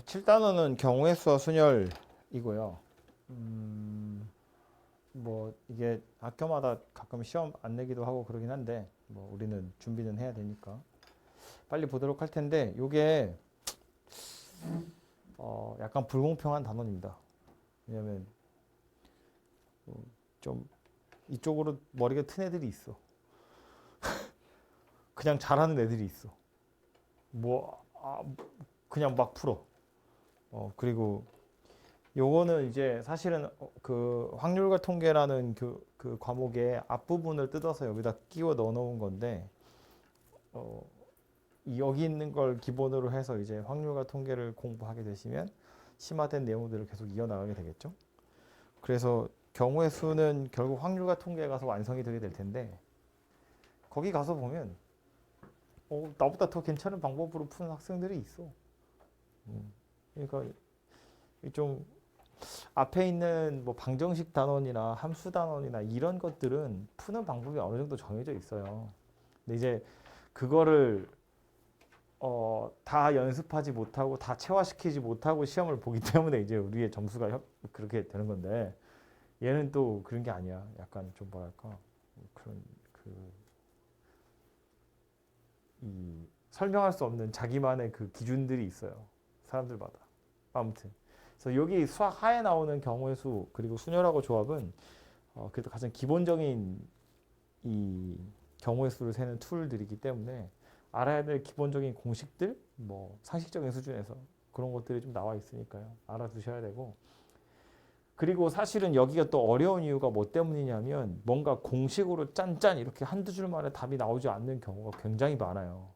7단원은 경우의 수와 순열이고요. 뭐 이게 학교마다 가끔 시험 안 내기도 하고 그러긴 한데 뭐 우리는 준비는 해야 되니까 빨리 보도록 할 텐데 요게 약간 불공평한 단원입니다. 왜냐면 좀 이쪽으로 머리가 튼 애들이 있어. 그냥 잘하는 애들이 있어. 그냥 막 풀어. 그리고 요거는 이제 사실은 그 확률과 통계라는 그 과목의 앞부분을 뜯어서 여기다 끼워 넣어 놓은 건데 여기 있는 걸 기본으로 해서 이제 확률과 통계를 공부하게 되시면 심화된 내용들을 계속 이어나가게 되겠죠. 그래서 경우의 수는 결국 확률과 통계에 가서 완성이 되게 될 텐데 거기 가서 보면 나보다 더 괜찮은 방법으로 푸는 학생들이 있어. 그러니까 좀 앞에 있는 뭐 방정식 단원이나 함수 단원이나 이런 것들은 푸는 방법이 어느 정도 정해져 있어요. 근데 이제 그거를 다 연습하지 못하고 다 체화시키지 못하고 시험을 보기 때문에 이제 우리의 점수가 그렇게 되는 건데 얘는 또 그런 게 아니야. 약간 좀 뭐랄까 그런 이 설명할 수 없는 자기만의 그 기준들이 있어요. 사람들마다. 아무튼 그래서 여기 수학 하에 나오는 경우의 수 그리고 순열하고 조합은 그래도 가장 기본적인 이 경우의 수를 세는 툴들이기 때문에 알아야 될 기본적인 공식들, 뭐 상식적인 수준에서 그런 것들이 좀 나와 있으니까요. 알아두셔야 되고. 그리고 사실은 여기가 또 어려운 이유가 뭐 때문이냐면 뭔가 공식으로 짠짠 이렇게 한두 줄 만에 답이 나오지 않는 경우가 굉장히 많아요.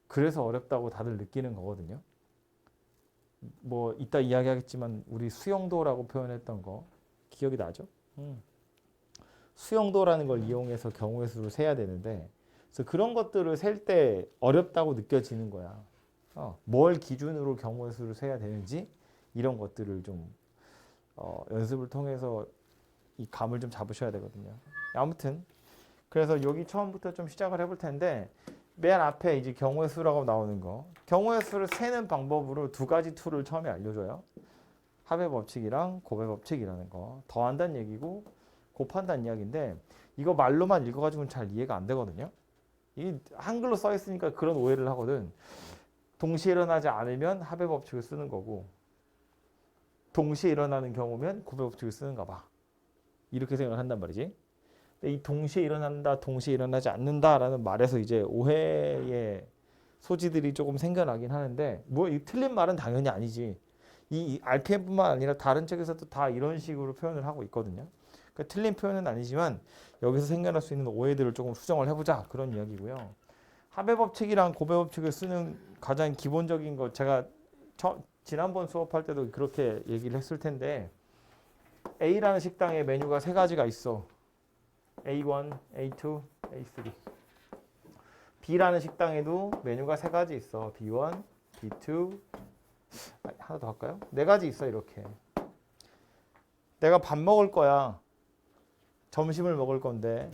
그래서 어렵다고 다들 느끼는 거거든요. 뭐 이따 이야기하겠지만 우리 수용도라고 표현했던 거 기억이 나죠? 수용도라는 걸 이용해서 경우의 수를 세야 되는데 그래서 그런 것들을 셀 때 어렵다고 느껴지는 거야. 뭘 기준으로 경우의 수를 세야 되는지 이런 것들을 좀 연습을 통해서 이 감을 좀 잡으셔야 되거든요. 아무튼 그래서 여기 처음부터 좀 시작을 해볼 텐데 맨 앞에 이제 경우의 수라고 나오는 거 경우의 수를 세는 방법으로 두 가지 툴을 처음에 알려줘요. 합의 법칙이랑 곱의 법칙이라는 거 더한다는 얘기고 곱한다는 이야기인데 이거 말로만 읽어가지고는 잘 이해가 안 되거든요. 이 한글로 써 있으니까 그런 오해를 하거든. 동시에 일어나지 않으면 합의 법칙을 쓰는 거고 동시에 일어나는 경우면 곱의 법칙을 쓰는가 봐. 이렇게 생각을 한단 말이지. 근데 이 동시에 일어난다, 동시에 일어나지 않는다라는 말에서 이제 오해의 소지들이 조금 생겨나긴 하는데 뭐 이 틀린 말은 당연히 아니지. 이 RPM뿐만 아니라 다른 책에서도 다 이런 식으로 표현을 하고 있거든요. 그러니까 틀린 표현은 아니지만 여기서 생겨날 수 있는 오해들을 조금 수정을 해보자 그런 이야기고요. 합의 법칙이랑 곱의 법칙을 쓰는 가장 기본적인 거 제가 지난번 수업할 때도 그렇게 얘기를 했을 텐데 A라는 식당에 메뉴가 세 가지가 있어. A1, A2, A3. B라는 식당에도 메뉴가 세 가지 있어. B1, B2, 하나 더 할까요? 네 가지 있어 이렇게. 내가 밥 먹을 거야. 점심을 먹을 건데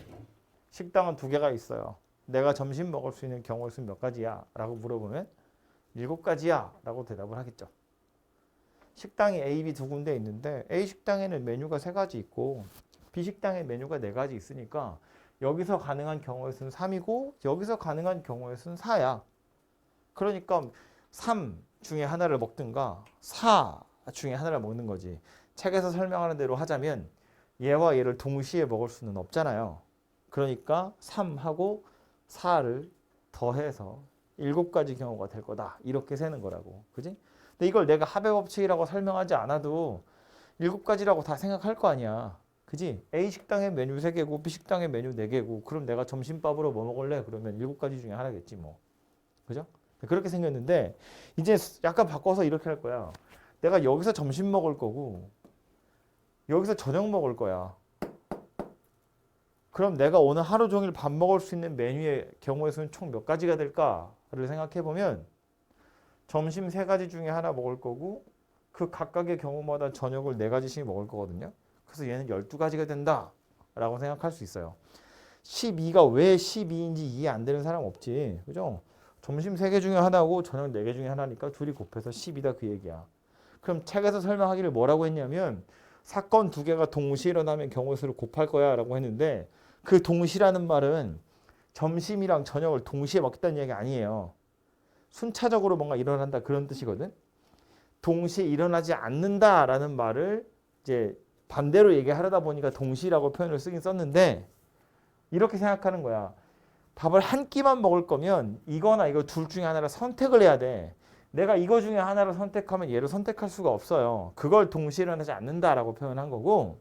식당은 두 개가 있어요. 내가 점심 먹을 수 있는 경우의 수는 몇 가지야? 라고 물어보면 7가지야 라고 대답을 하겠죠. 식당이 A, B 두 군데 있는데 A 식당에는 메뉴가 세 가지 있고 B 식당에 메뉴가 네 가지 있으니까 여기서 가능한 경우의 수는 3이고 여기서 가능한 경우의 수는 4야. 그러니까 3 중에 하나를 먹든가 4 중에 하나를 먹는 거지. 책에서 설명하는 대로 하자면 얘와 얘를 동시에 먹을 수는 없잖아요. 그러니까 3하고 4를 더해서 7가지 경우가 될 거다. 이렇게 세는 거라고. 그지? 근데 이걸 내가 합의 법칙이라고 설명하지 않아도 7가지라고 다 생각할 거 아니야. 그지? A 식당에 메뉴 3개고 B 식당에 메뉴 4개고 그럼 내가 점심밥으로 뭐 먹을래? 그러면 7가지 중에 하나겠지 뭐. 그죠? 그렇게 생겼는데 이제 약간 바꿔서 이렇게 할 거야. 내가 여기서 점심 먹을 거고 여기서 저녁 먹을 거야. 그럼 내가 오늘 하루 종일 밥 먹을 수 있는 메뉴의 경우의 수는 총 몇 가지가 될까를 생각해 보면 점심 3가지 중에 하나 먹을 거고 그 각각의 경우마다 저녁을 4가지씩 먹을 거거든요. 그래서 얘는 12가지가 된다 라고 생각할 수 있어요. 12가 왜 12인지 이해 안 되는 사람 없지. 그죠? 점심 3개 중에 하나고 저녁 4개 중에 하나니까 둘이 곱해서 10이다 그 얘기야. 그럼 책에서 설명하기를 뭐라고 했냐면 사건 2개가 동시에 일어나면 경우의 수를 곱할 거야 라고 했는데 그 동시라는 말은 점심이랑 저녁을 동시에 먹겠다는 얘기 아니에요. 순차적으로 뭔가 일어난다 그런 뜻이거든. 동시에 일어나지 않는다라는 말을 이제 반대로 얘기하려다 보니까 동시라고 표현을 쓰긴 썼는데 이렇게 생각하는 거야. 밥을 한 끼만 먹을 거면 이거나 이거 둘 중에 하나를 선택을 해야 돼. 내가 이거 중에 하나를 선택하면 얘를 선택할 수가 없어요. 그걸 동시에 일어나지 않는다라고 표현한 거고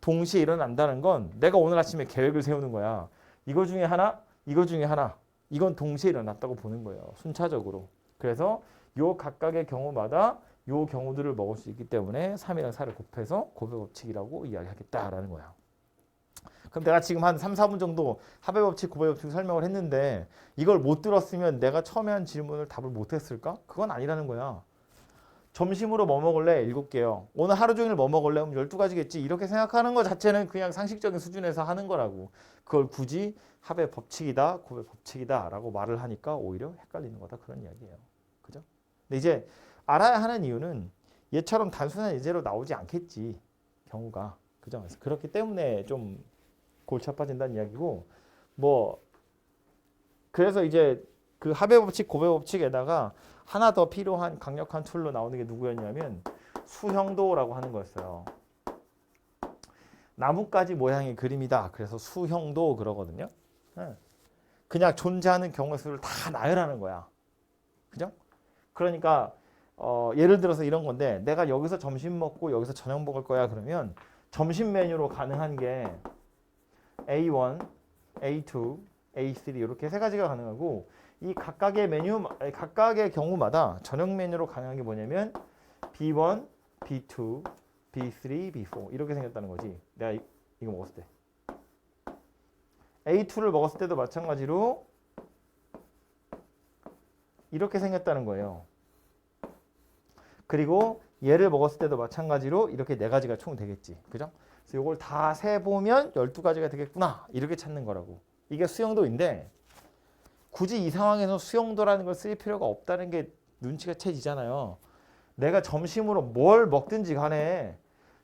동시에 일어난다는 건 내가 오늘 아침에 계획을 세우는 거야. 이거 중에 하나, 이거 중에 하나. 이건 동시에 일어났다고 보는 거예요. 순차적으로. 그래서 요 각각의 경우마다 요 경우들을 먹을 수 있기 때문에 3이랑 4를 곱해서 곱의 법칙이라고 이야기하겠다라는 거야. 그럼 내가 지금 한 3, 4분 정도 합의 법칙, 곱의 법칙 설명을 했는데 이걸 못 들었으면 내가 처음에 한 질문을 답을 못 했을까? 그건 아니라는 거야. 점심으로 뭐 먹을래? 7개요. 오늘 하루 종일 뭐 먹을래? 그럼 12가지겠지. 이렇게 생각하는 것 자체는 그냥 상식적인 수준에서 하는 거라고. 그걸 굳이 합의 법칙이다, 곱의 법칙이다 라고 말을 하니까 오히려 헷갈리는 거다. 그런 이야기예요. 그죠? 근데 이제 알아야 하는 이유는 얘처럼 단순한 예제로 나오지 않겠지. 경우가. 그죠? 그래서 그렇기 때문에 좀 골치 아파진다는 이야기고 뭐 그래서 이제 그 합의 법칙, 곱의 법칙에다가 하나 더 필요한 강력한 툴로 나오는 게 누구였냐면 수형도라고 하는 거였어요. 나뭇가지 모양의 그림이다. 그래서 수형도 그러거든요. 그냥 존재하는 경우의 수를 다 나열하는 거야. 그죠? 그러니까 예를 들어서 이런 건데 내가 여기서 점심 먹고 여기서 저녁 먹을 거야 그러면 점심 메뉴로 가능한 게 A1, A2, A3 이렇게 3가지가 가능하고 이 각각의 경우마다 저녁 메뉴로 가능한 게 뭐냐면 B1, B2, B3, B4 이렇게 생겼다는 거지. 내가 이거 먹었을 때. A2를 먹었을 때도 마찬가지로 이렇게 생겼다는 거예요. 그리고 얘를 먹었을 때도 마찬가지로 이렇게 4가지가 총 되겠지. 그죠? 그래서 이걸 다 세보면 12가지가 되겠구나. 이렇게 찾는 거라고. 이게 수용도인데 굳이 이 상황에서 수용도라는 걸 쓸 필요가 없다는 게 눈치가 채지잖아요. 내가 점심으로 뭘 먹든지 간에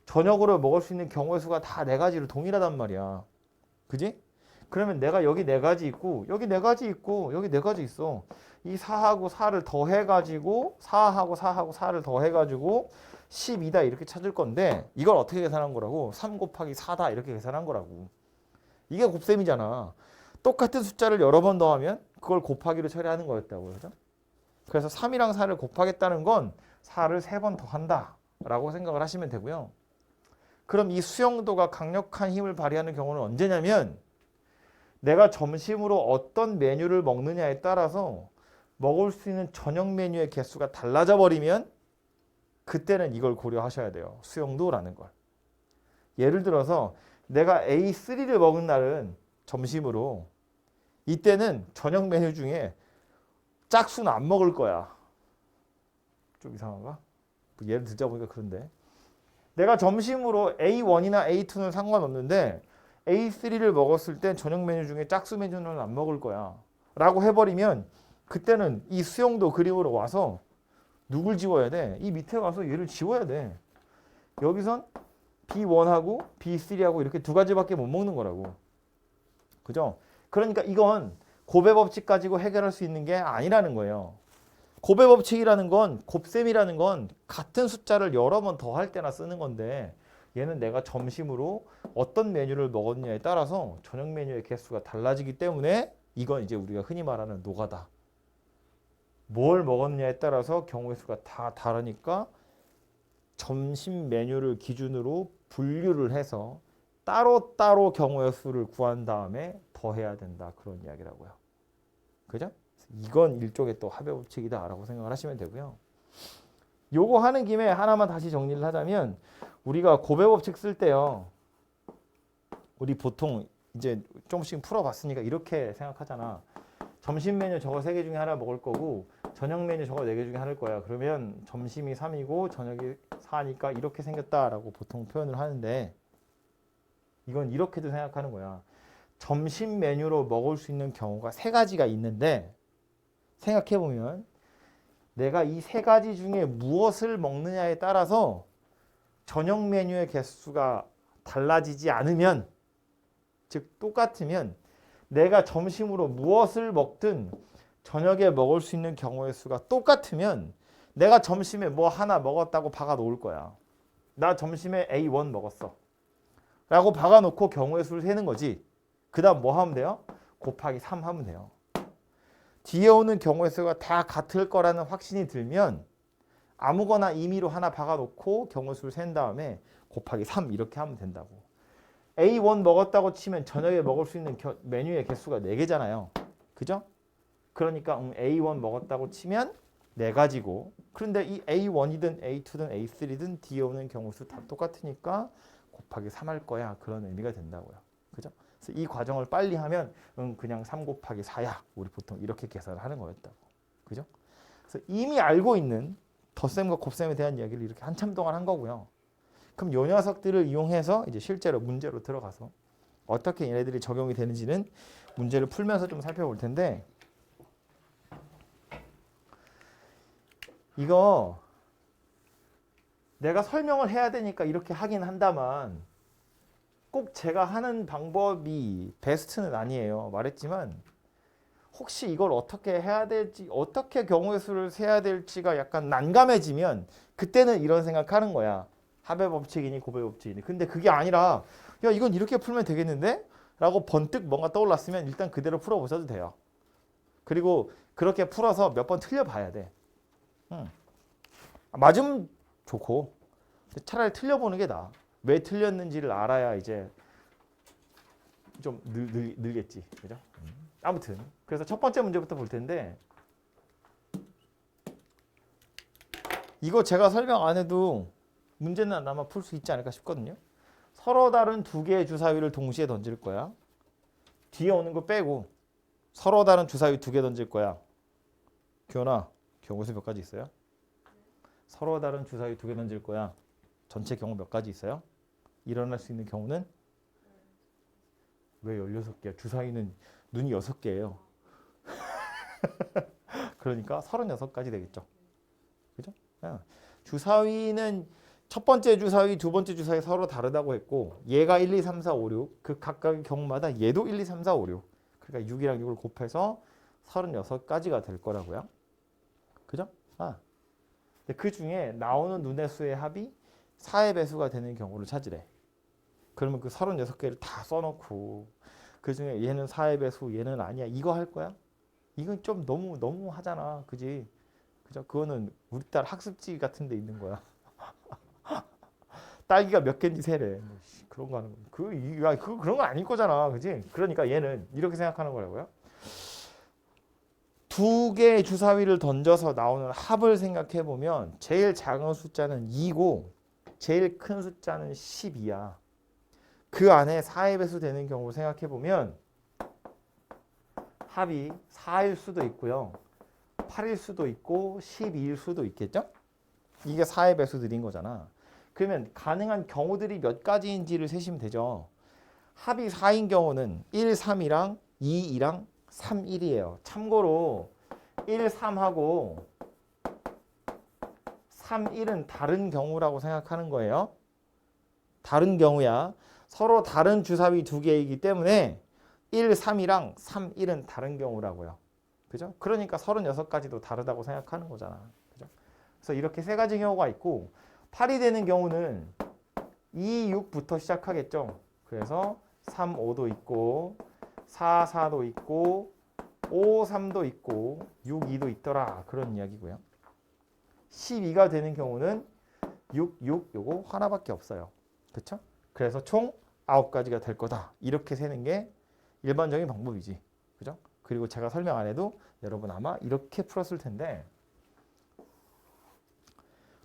저녁으로 먹을 수 있는 경우의 수가 다 4가지로 동일하단 말이야. 그지? 그러면 내가 여기 4가지 있고 여기 4가지 있고 여기 4가지 있어. 이 4하고 4를 더해가지고 4하고 4하고 4를 더해가지고 12다 이렇게 찾을 건데 이걸 어떻게 계산한 거라고? 3 곱하기 4다 이렇게 계산한 거라고. 이게 곱셈이잖아. 똑같은 숫자를 여러 번 더하면 그걸 곱하기로 처리하는 거였다고요. 그죠? 그래서 3이랑 4를 곱하겠다는 건 4를 3번 더한다 라고 생각을 하시면 되고요. 그럼 이 수용도가 강력한 힘을 발휘하는 경우는 언제냐면 내가 점심으로 어떤 메뉴를 먹느냐에 따라서 먹을 수 있는 저녁 메뉴의 개수가 달라져 버리면 그때는 이걸 고려하셔야 돼요. 수용도라는 걸. 예를 들어서 내가 A3를 먹은 날은 점심으로 이때는 저녁 메뉴 중에 짝수는 안 먹을 거야. 좀 이상한가? 예를 들자 보니까 그런데 내가 점심으로 A1이나 A2는 상관없는데 A3를 먹었을 때 저녁 메뉴 중에 짝수 메뉴는 안 먹을 거야 라고 해버리면 그때는 이 수용도 그림으로 와서 누굴 지워야 돼? 이 밑에 가서 얘를 지워야 돼. 여기선 B1하고 B3하고 이렇게 2가지밖에 못 먹는 거라고. 그죠? 그러니까 이건 곱의 법칙 가지고 해결할 수 있는 게 아니라는 거예요. 곱의 법칙이라는 건 곱셈이라는 건 같은 숫자를 여러 번 더할 때나 쓰는 건데 얘는 내가 점심으로 어떤 메뉴를 먹었냐에 따라서 저녁 메뉴의 개수가 달라지기 때문에 이건 이제 우리가 흔히 말하는 노가다. 뭘 먹었냐에 따라서 경우의 수가 다 다르니까 점심 메뉴를 기준으로 분류를 해서 따로따로 경우의 수를 구한 다음에 더해야 된다. 그런 이야기라고요. 그죠? 이건 일종의 또 합의 법칙이다라고 생각을 하시면 되고요. 요거 하는 김에 하나만 다시 정리를 하자면 우리가 곱의 법칙 쓸 때요. 우리 보통 이제 조금씩 풀어봤으니까 이렇게 생각하잖아. 점심 메뉴 저거 3개 중에 하나 먹을 거고 저녁 메뉴 저거 4개 중에 하나일 거야. 그러면 점심이 3이고 저녁이 4니까 이렇게 생겼다라고 보통 표현을 하는데 이건 이렇게도 생각하는 거야. 점심 메뉴로 먹을 수 있는 경우가 3가지가 있는데 생각해보면 내가 이 세 가지 중에 무엇을 먹느냐에 따라서 저녁 메뉴의 개수가 달라지지 않으면, 즉 똑같으면 내가 점심으로 무엇을 먹든 저녁에 먹을 수 있는 경우의 수가 똑같으면 내가 점심에 뭐 하나 먹었다고 박아 놓을 거야. 나 점심에 A1 먹었어 라고 박아 놓고 경우의 수를 세는 거지. 그 다음 뭐 하면 돼요? 곱하기 3 하면 돼요. 뒤에 오는 경우의 수가 다 같을 거라는 확신이 들면 아무거나 임의로 하나 박아 놓고 경우의 수를 센 다음에 곱하기 3 이렇게 하면 된다고. A1 먹었다고 치면 저녁에 먹을 수 있는 메뉴의 개수가 4개잖아요. 그죠? 그러니까 A1 먹었다고 치면 4가지고, 그런데 이 A1이든 A2든 A3든 뒤에 오는 경우 수 다 똑같으니까 곱하기 3 할 거야. 그런 의미가 된다고요. 그죠? 그래서 이 과정을 빨리 하면 그냥 3 곱하기 4야. 우리 보통 이렇게 계산을 하는 거였다고. 그죠? 그래서 이미 알고 있는 덧셈과 곱셈에 대한 이야기를 이렇게 한참 동안 한 거고요. 그럼 요 녀석들을 이용해서 이제 실제로 문제로 들어가서 어떻게 얘네들이 적용이 되는지는 문제를 풀면서 좀 살펴볼 텐데, 이거 내가 설명을 해야 되니까 이렇게 하긴 한다만 꼭 제가 하는 방법이 베스트는 아니에요. 말했지만 혹시 이걸 어떻게 해야 될지, 어떻게 경우의 수를 세야 될지가 약간 난감해지면 그때는 이런 생각하는 거야. 합의 법칙이니 곱의 법칙이니. 근데 그게 아니라 야 이건 이렇게 풀면 되겠는데? 라고 번뜩 뭔가 떠올랐으면 일단 그대로 풀어보셔도 돼요. 그리고 그렇게 풀어서 몇 번 틀려봐야 돼. 맞으면 좋고 차라리 틀려보는 게 나아. 왜 틀렸는지를 알아야 이제 좀 늘겠지. 그죠? 아무튼 그래서 첫 번째 문제부터 볼 텐데, 이거 제가 설명 안 해도 문제는 아마 풀 수 있지 않을까 싶거든요. 서로 다른 두 개의 주사위를 동시에 던질 거야. 뒤에 오는 거 빼고 서로 다른 주사위 2개 던질 거야. 기원아, 경우수 몇 가지 있어요? 서로 다른 주사위 2개 던질 거야. 전체 경우 몇 가지 있어요? 일어날 수 있는 경우는? 왜 16개야? 주사위는 눈이 6개예요. 그러니까 36가지 되겠죠. 그죠? 주사위는 첫 번째 주사위, 두 번째 주사위 서로 다르다고 했고, 얘가 1, 2, 3, 4, 5, 6, 그 각각의 경우마다 얘도 1, 2, 3, 4, 5, 6. 그러니까 6이랑 6을 곱해서 36가지가 될 거라고요. 그죠? 근데 그 중에 나오는 눈의 수의 합이 4의 배수가 되는 경우를 찾으래. 그러면 그 36개를 다 써놓고 그 중에 얘는 4의 배수, 얘는 아니야. 이거 할 거야? 이건 좀 너무 하잖아. 그지? 그죠? 그거는 우리 딸 학습지 같은 데 있는 거야. 딸기가 몇 개인지 세래. 그런 거 하는 거. 그런 거 아닐 거잖아. 그지? 그러니까 얘는 이렇게 생각하는 거라고요. 2개의 주사위를 던져서 나오는 합을 생각해 보면 제일 작은 숫자는 2고 제일 큰 숫자는 12야. 그 안에 4의 배수 되는 경우 생각해 보면 합이 4일 수도 있고요. 8일 수도 있고 12일 수도 있겠죠? 이게 4의 배수들인 거잖아. 그러면 가능한 경우들이 몇 가지인지를 세시면 되죠. 합이 4인 경우는 1, 3이랑 2, 2랑 3, 1이에요. 참고로 1, 3하고 3, 1은 다른 경우라고 생각하는 거예요. 다른 경우야. 서로 다른 주사위 2개이기 때문에 1, 3이랑 3, 1은 다른 경우라고요. 그죠? 그러니까 36가지도 다르다고 생각하는 거잖아. 그죠? 그래서 이렇게 3가지 경우가 있고, 8이 되는 경우는 2, 6부터 시작하겠죠. 그래서 3, 5도 있고 4, 4도 있고 5, 3도 있고 6, 2도 있더라. 그런 이야기고요. 12가 되는 경우는 6, 6 요거 하나밖에 없어요. 그렇죠? 그래서 총 9가지가 될 거다. 이렇게 세는 게 일반적인 방법이지. 그죠? 그리고 제가 설명 안 해도 여러분 아마 이렇게 풀었을 텐데,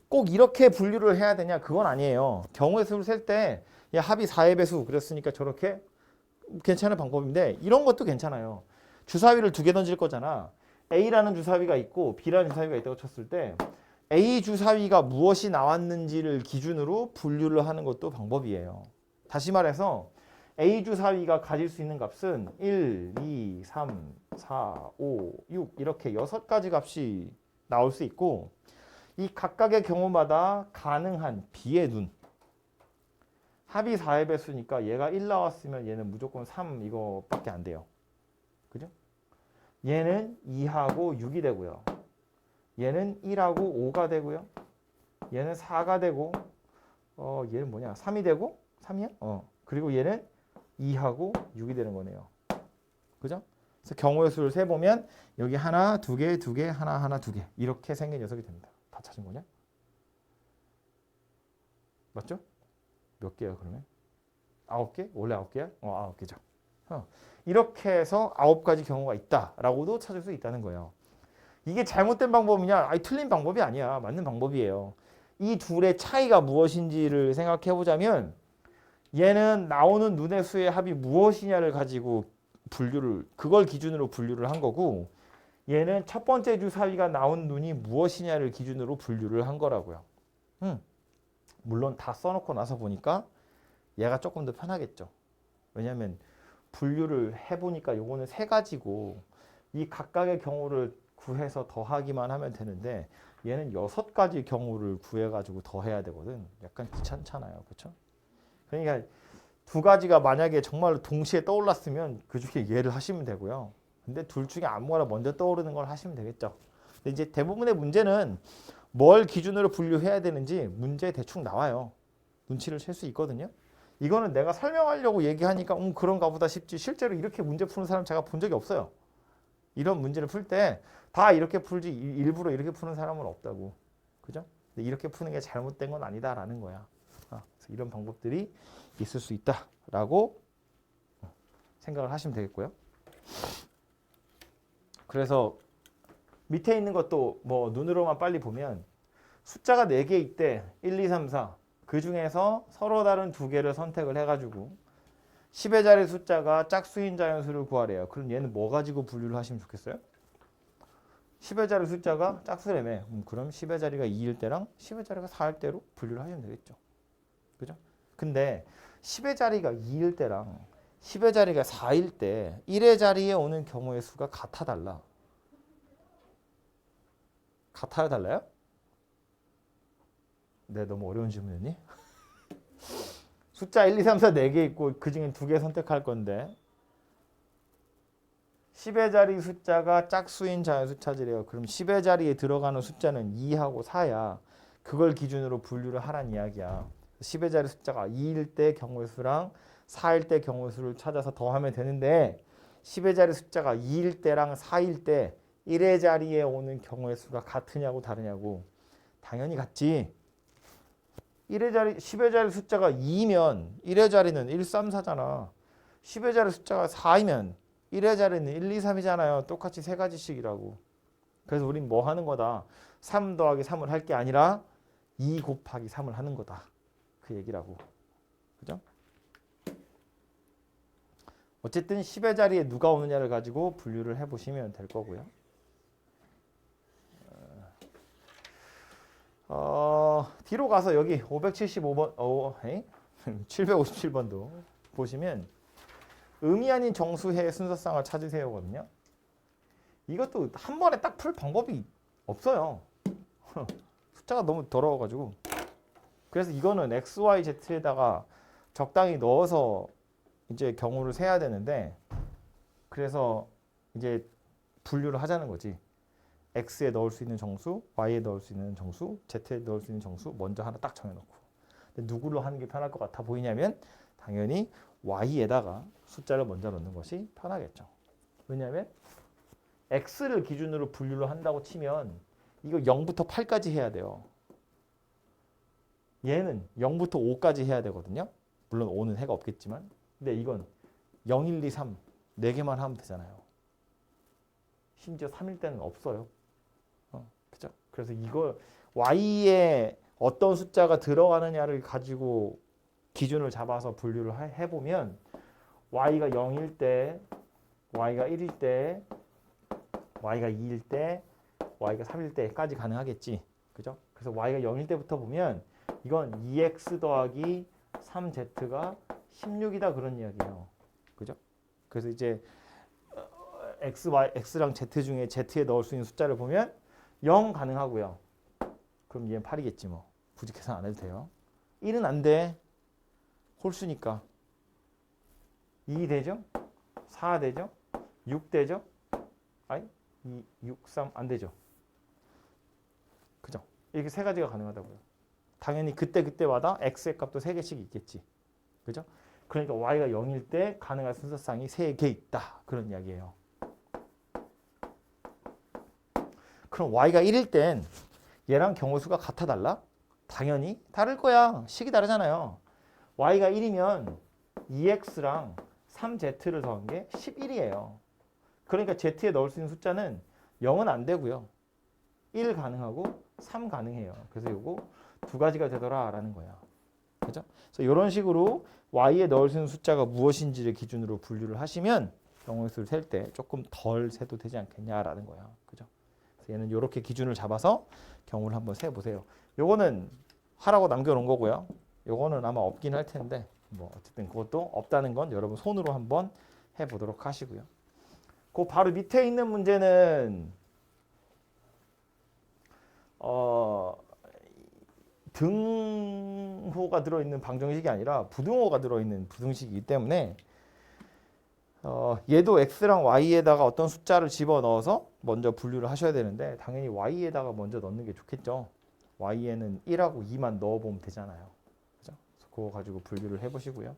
꼭 이렇게 분류를 해야 되냐? 그건 아니에요. 경우의 수를 셀 때 합이 4의 배수 그랬으니까 저렇게 괜찮은 방법인데, 이런 것도 괜찮아요. 주사위를 2개 던질 거잖아. A라는 주사위가 있고 B라는 주사위가 있다고 쳤을 때 A 주사위가 무엇이 나왔는지를 기준으로 분류를 하는 것도 방법이에요. 다시 말해서 A주 사위가 가질 수 있는 값은 1, 2, 3, 4, 5, 6 이렇게 6가지 값이 나올 수 있고 이 각각의 경우마다 가능한 B의 눈 합이 4의 배수니까 얘가 1 나왔으면 얘는 무조건 3 이거밖에 안 돼요. 그죠? 얘는 2하고 6이 되고요. 얘는 1하고 5가 되고요. 얘는 4가 되고 얘는 뭐냐? 3이 되고 3이야? 그리고 얘는 2하고 6이 되는 거네요. 그죠? 그래서 경우의 수를 세보면 여기 하나, 두 개, 두 개, 하나, 하나, 두 개 이렇게 생긴 녀석이 됩니다. 다 찾은 거냐? 맞죠? 몇 개야 그러면? 9개? 원래 9개야? 9개죠. 이렇게 해서 9가지 경우가 있다라고도 찾을 수 있다는 거예요. 이게 잘못된 방법이냐? 아니 틀린 방법이 아니야. 맞는 방법이에요. 이 둘의 차이가 무엇인지를 생각해 보자면 얘는 나오는 눈의 수의 합이 무엇이냐를 가지고 그걸 기준으로 분류를 한 거고 얘는 첫 번째 주 사위가 나온 눈이 무엇이냐를 기준으로 분류를 한 거라고요. 물론 다 써놓고 나서 보니까 얘가 조금 더 편하겠죠. 왜냐하면 분류를 해보니까 요거는 3가지고 이 각각의 경우를 구해서 더하기만 하면 되는데 얘는 6가지 경우를 구해가지고 더해야 되거든. 약간 귀찮잖아요. 그렇죠? 그러니까 2가지가 만약에 정말로 동시에 떠올랐으면 그 중에 얘를 하시면 되고요. 근데 둘 중에 아무거나 먼저 떠오르는 걸 하시면 되겠죠. 근데 이제 대부분의 문제는 뭘 기준으로 분류해야 되는지 문제에 대충 나와요. 눈치를 챌 수 있거든요. 이거는 내가 설명하려고 얘기하니까 그런가 보다 싶지 실제로 이렇게 문제 푸는 사람 제가 본 적이 없어요. 이런 문제를 풀 때 다 이렇게 풀지 일부러 이렇게 푸는 사람은 없다고. 그죠? 근데 이렇게 푸는 게 잘못된 건 아니다라는 거야. 그래서 이런 방법들이 있을 수 있다라고 생각을 하시면 되겠고요. 그래서 밑에 있는 것도 뭐 눈으로만 빨리 보면 숫자가 4개 있대. 1, 2, 3, 4. 그 중에서 서로 다른 2개를 선택을 해가지고 10의 자리 숫자가 짝수인 자연수를 구하래요. 그럼 얘는 뭐 가지고 분류를 하시면 좋겠어요? 10의 자리 숫자가 짝수라며. 그럼 10의 자리가 2일 때랑 10의 자리가 4일 때로 분류를 하시면 되겠죠. 그죠? 근데 10의 자리가 2일 때랑 10의 자리가 4일 때 1의 자리에 오는 경우의 수가 같아 달라. 같아야 달라요? 네, 너무 어려운 질문이니? 숫자 1, 2, 3, 4 4개 있고 그 중에 2개 선택할 건데 10의 자리 숫자가 짝수인 자연수 찾으래요. 그럼 10의 자리에 들어가는 숫자는 2하고 4야. 그걸 기준으로 분류를 하란 이야기야. 10의 자리 숫자가 2일 때 경우의 수랑 4일 때 경우의 수를 찾아서 더하면 되는데 10의 자리 숫자가 2일 때랑 4일 때 1의 자리에 오는 경우의 수가 같으냐고 다르냐고. 당연히 같지. 10의 자리 숫자가 2면 1의 자리는 1, 3, 4잖아. 10의 자리 숫자가 4이면 1의 자리는 1, 2, 3이잖아요. 똑같이 3가지씩이라고. 그래서 우린 뭐 하는 거다? 3 더하기 3을 할 게 아니라 2 곱하기 3을 하는 거다. 그 얘기라고. 그죠? 어쨌든 10의 자리에 누가 오느냐를 가지고 분류를 해보시면 될 거고요. 뒤로 가서 여기 575번, 757번도 보시면 의미 아닌 정수의 순서상을 찾으세요거든요. 이것도 한 번에 딱 풀 방법이 없어요. 숫자가 너무 더러워가지고. 그래서 이거는 x, y, z에다가 적당히 넣어서 이제 경우를 세야 되는데 그래서 이제 분류를 하자는 거지. x에 넣을 수 있는 정수, y에 넣을 수 있는 정수, z에 넣을 수 있는 정수 먼저 하나 딱 정해놓고. 근데 누구로 하는 게 편할 것 같아 보이냐면 당연히 y에다가 숫자를 먼저 넣는 것이 편하겠죠. 왜냐하면 x를 기준으로 분류를 한다고 치면 이거 0부터 8까지 해야 돼요. 얘는 0부터 5까지 해야 되거든요. 물론 5는 해가 없겠지만. 근데 이건 0, 1, 2, 3 4개만 하면 되잖아요. 심지어 3일 때는 없어요. 그죠? 그래서 이걸 y에 어떤 숫자가 들어가느냐를 가지고 기준을 잡아서 분류를 해보면 y가 0일 때, y가 1일 때, y가 2일 때, y가 3일 때까지 가능하겠지. 그죠? 그래서 y가 0일 때부터 보면 이건 2x 더하기 3z가 16이다 그런 이야기예요. 그죠? 그래서 이제 x, y, x랑 z 중에 z에 넣을 수 있는 숫자를 보면 0 가능하고요. 그럼 얘는 8이겠지 뭐. 굳이 계산 안 해도 돼요. 1은 안 돼. 홀수니까. 2 되죠? 4 되죠? 6 되죠? 아니, 2, 6, 3 안 되죠? 그죠? 이렇게 세 가지가 가능하다고요. 당연히 그때마다 x의 값도 3개씩 있겠지. 그죠? 그러니까 y가 0일 때 가능한 순서쌍이 3개 있다. 그런 이야기예요. 그럼 y가 1일 땐 얘랑 경우수가 같아 달라? 당연히 다를 거야. 식이 다르잖아요. y가 1이면 2x랑 3z를 더한 게 11이에요. 그러니까 z에 넣을 수 있는 숫자는 0은 안 되고요. 1 가능하고 3 가능해요. 그래서 이거 두 가지가 되더라라는 거야. 그죠? 그래서 이런 식으로 y에 넣을 수 있는 숫자가 무엇인지를 기준으로 분류를 하시면 경우수를 셀 때 조금 덜 세도 되지 않겠냐라는 거야. 그죠? 그래서 얘는 이렇게 기준을 잡아서 경우를 한번 세 보세요. 요거는 하라고 남겨놓은 거고요. 요거는 아마 없긴 할 텐데 뭐 어쨌든 그것도 없다는 건 여러분 손으로 한번 해보도록 하시고요. 그 바로 밑에 있는 문제는 등호가 들어있는 방정식이 아니라 부등호가 들어있는 부등식이기 때문에 얘도 x랑 y에다가 어떤 숫자를 집어넣어서 먼저 분류를 하셔야 되는데 당연히 y에다가 먼저 넣는 게 좋겠죠. y에는 1하고 2만 넣어보면 되잖아요. 그죠? 그래서 그거 가지고 분류를 해보시고요.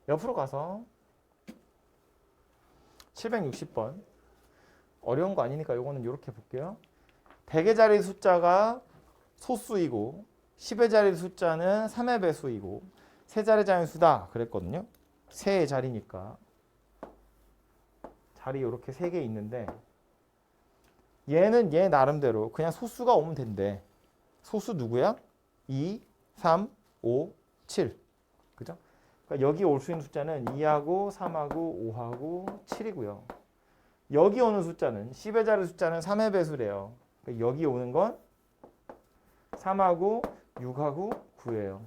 옆으로 가서 760번 어려운 거 아니니까 이거는 이렇게 볼게요. 100의 자리 숫자가 소수이고 10의 자리 숫자는 3의 배수이고 세 자리 자연수다 그랬거든요. 세의 자리니까 자리 이렇게 3개 있는데 얘는 얘 나름대로 그냥 소수가 오면 된대. 소수 누구야? 2, 3, 5, 7. 그죠? 그러니까 여기 올 수 있는 숫자는 2하고 3하고 5하고 7이고요. 여기 오는 숫자는 10의 자리 숫자는 3의 배수래요. 그러니까 여기 오는 건 3하고 6하고 9예요.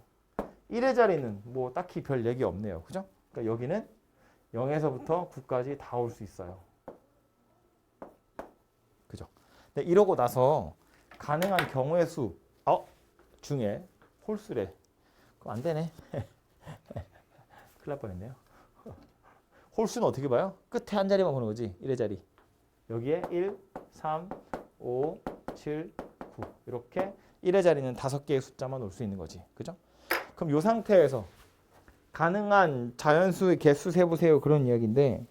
1의 자리는 뭐 딱히 별 얘기 없네요. 그죠? 그러니까 여기는 0에서부터 9까지 다 올 수 있어요. 그죠? 근데 이러고 나서 가능한 경우의 수 중에 홀수래. 그럼 안 되네. 큰일 날 뻔했네요. 홀수는 어떻게 봐요? 끝에 한 자리만 보는 거지. 1의 자리. 여기에 1, 3, 5, 7, 9 이렇게 1의 자리는 5개의 숫자만 올 수 있는 거지. 그죠? 그럼 이 상태에서 가능한 자연수의 개수 세보세요. 그런 이야기인데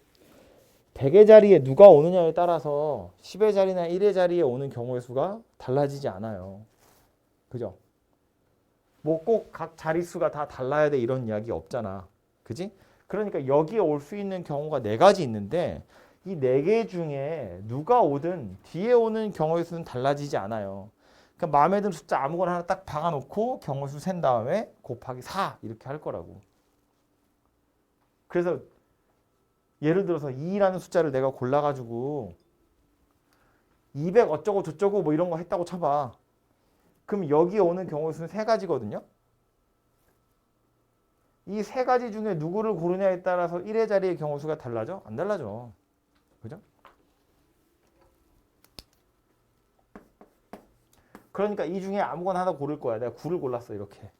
100의 자리에 누가 오느냐에 따라서 10의 자리나 1의 자리에 오는 경우의 수가 달라지지 않아요. 그죠? 뭐 꼭 각 자릿수가 다 달라야 돼 이런 이야기 없잖아. 그지? 그러니까 여기에 올 수 있는 경우가 4가지 있는데 이 4개 중에 누가 오든 뒤에 오는 경우의 수는 달라지지 않아요. 그러니까 마음에 드는 숫자 아무거나 하나 딱 박아놓고 경우의 수 센 다음에 곱하기 4 이렇게 할 거라고. 그래서 예를 들어서 2라는 숫자를 내가 골라가지고 200 어쩌고 저쩌고 뭐 이런 거 했다고 쳐봐. 그럼 여기에 오는 경우의 수는 3가지거든요. 이 3가지 중에 누구를 고르냐에 따라서 1의 자리의 경우 수가 달라져? 안 달라져. 그죠? 그러니까 이 중에 아무거나 하나 고를 거야. 내가 9를 골랐어. 이렇게.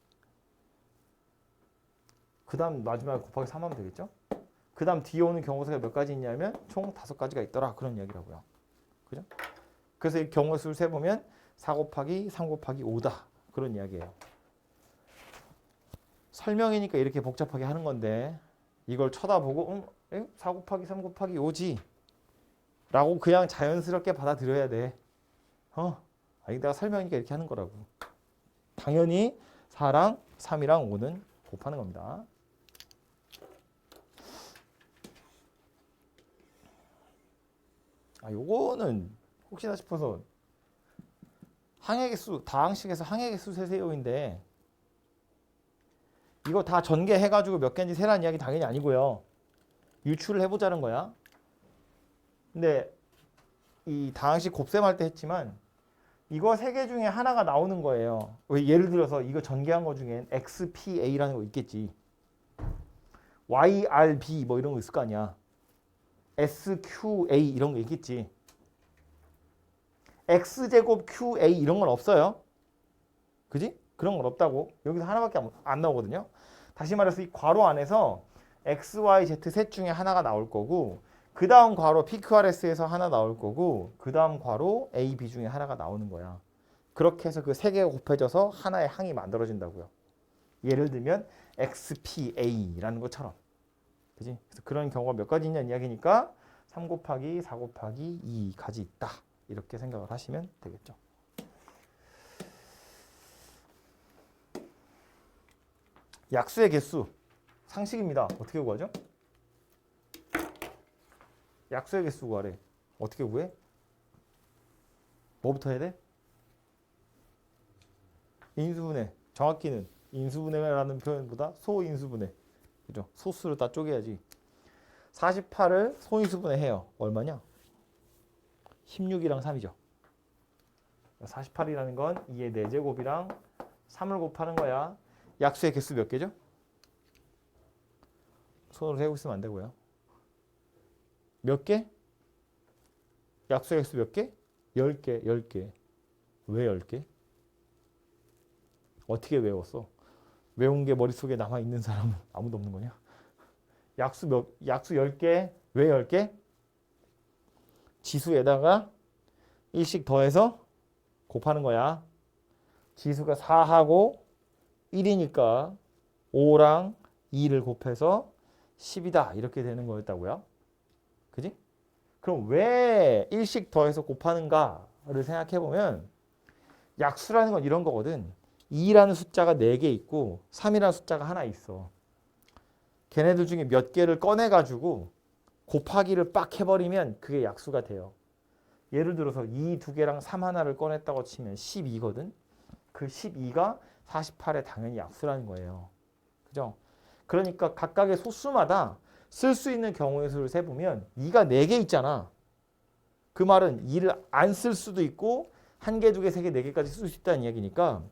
그 다음 마지막에 곱하기 3 하면 되겠죠? 그 다음 뒤에 오는 경우 수가 몇 가지 있냐면 총 5가지가 있더라. 그런 이야기라고요. 그죠? 그래서 이 경우 수를 세보면 4 곱하기 3 곱하기 5다. 그런 이야기예요. 설명이니까 이렇게 복잡하게 하는 건데 이걸 쳐다보고 4 곱하기 3 곱하기 5지 라고 그냥 자연스럽게 받아들여야 돼. 아니 내가 설명이니까 이렇게 하는 거라고. 당연히 4랑 3이랑 5는 곱하는 겁니다. 요거는 혹시나 싶어서 항해개수 다항식에서 항해개수 세세요인데 이거 다 전개해가지고 몇 개인지 세라는 이야기 당연히 아니고요. 유출을 해보자는 거야. 근데 이 다항식 곱셈할 때 했지만 이거 세 개 중에 하나가 나오는 거예요. 왜 예를 들어서 이거 전개한 거 중엔 XPA라는 거 있겠지. YRB 뭐 이런 거 있을 거 아니야. SQA 이런 거 있겠지. X제곱 QA 이런 건 없어요. 그지? 그런 건 없다고. 여기서 하나밖에 안 나오거든요. 다시 말해서 이 괄호 안에서 X, Y, Z 셋 중에 하나가 나올 거고 그 다음 괄호 PQRS에서 하나 나올 거고 그 다음 괄호 A, B 중에 하나가 나오는 거야. 그렇게 해서 그 세 개가 곱해져서 하나의 항이 만들어진다고요. 예를 들면 XPA라는 것처럼. 그지? 그래서 그런 경우가 몇 가지 있냐는 이야기니까 3 곱하기 4 곱하기 2가지 있다. 이렇게 생각을 하시면 되겠죠. 약수의 개수. 상식입니다. 어떻게 구하죠? 약수의 개수 구하래. 어떻게 구해? 뭐부터 해야 돼? 인수분해. 정확히는 인수분해라는 표현보다 소인수분해. 그죠? 소수를 다 쪼개야지. 48을 소인수분해 해요. 얼마냐? 16이랑 3이죠. 48이라는 건 2의 4제곱이랑 3을 곱하는 거야. 약수의 개수 몇 개죠? 손으로 세고 있으면 안 되고요. 몇 개? 약수의 개수 몇 개? 10개, 10개. 왜 10개? 어떻게 외웠어? 외운 게 머릿속에 남아있는 사람은 아무도 없는 거냐? 약수 10개. 왜 10개? 지수에다가 1씩 더해서 곱하는 거야. 지수가 4하고 1이니까 5랑 2를 곱해서 10이다. 이렇게 되는 거였다고요. 그지? 그럼 왜 1씩 더해서 곱하는가를 생각해보면 약수라는 건 이런 거거든. 2라는 숫자가 4개 있고 3이라는 숫자가 하나 있어. 걔네들 중에 몇 개를 꺼내가지고 곱하기를 빡 해버리면 그게 약수가 돼요. 예를 들어서 2 2개랑 3 하나를 꺼냈다고 치면 12거든. 그 12가 48에 당연히 약수라는 거예요. 그죠? 그러니까 각각의 소수마다 쓸 수 있는 경우의 수를 세보면 2가 4개 있잖아. 그 말은 2를 안 쓸 수도 있고 1개, 2개, 3개, 4개까지 쓸 수 있다는 이야기니까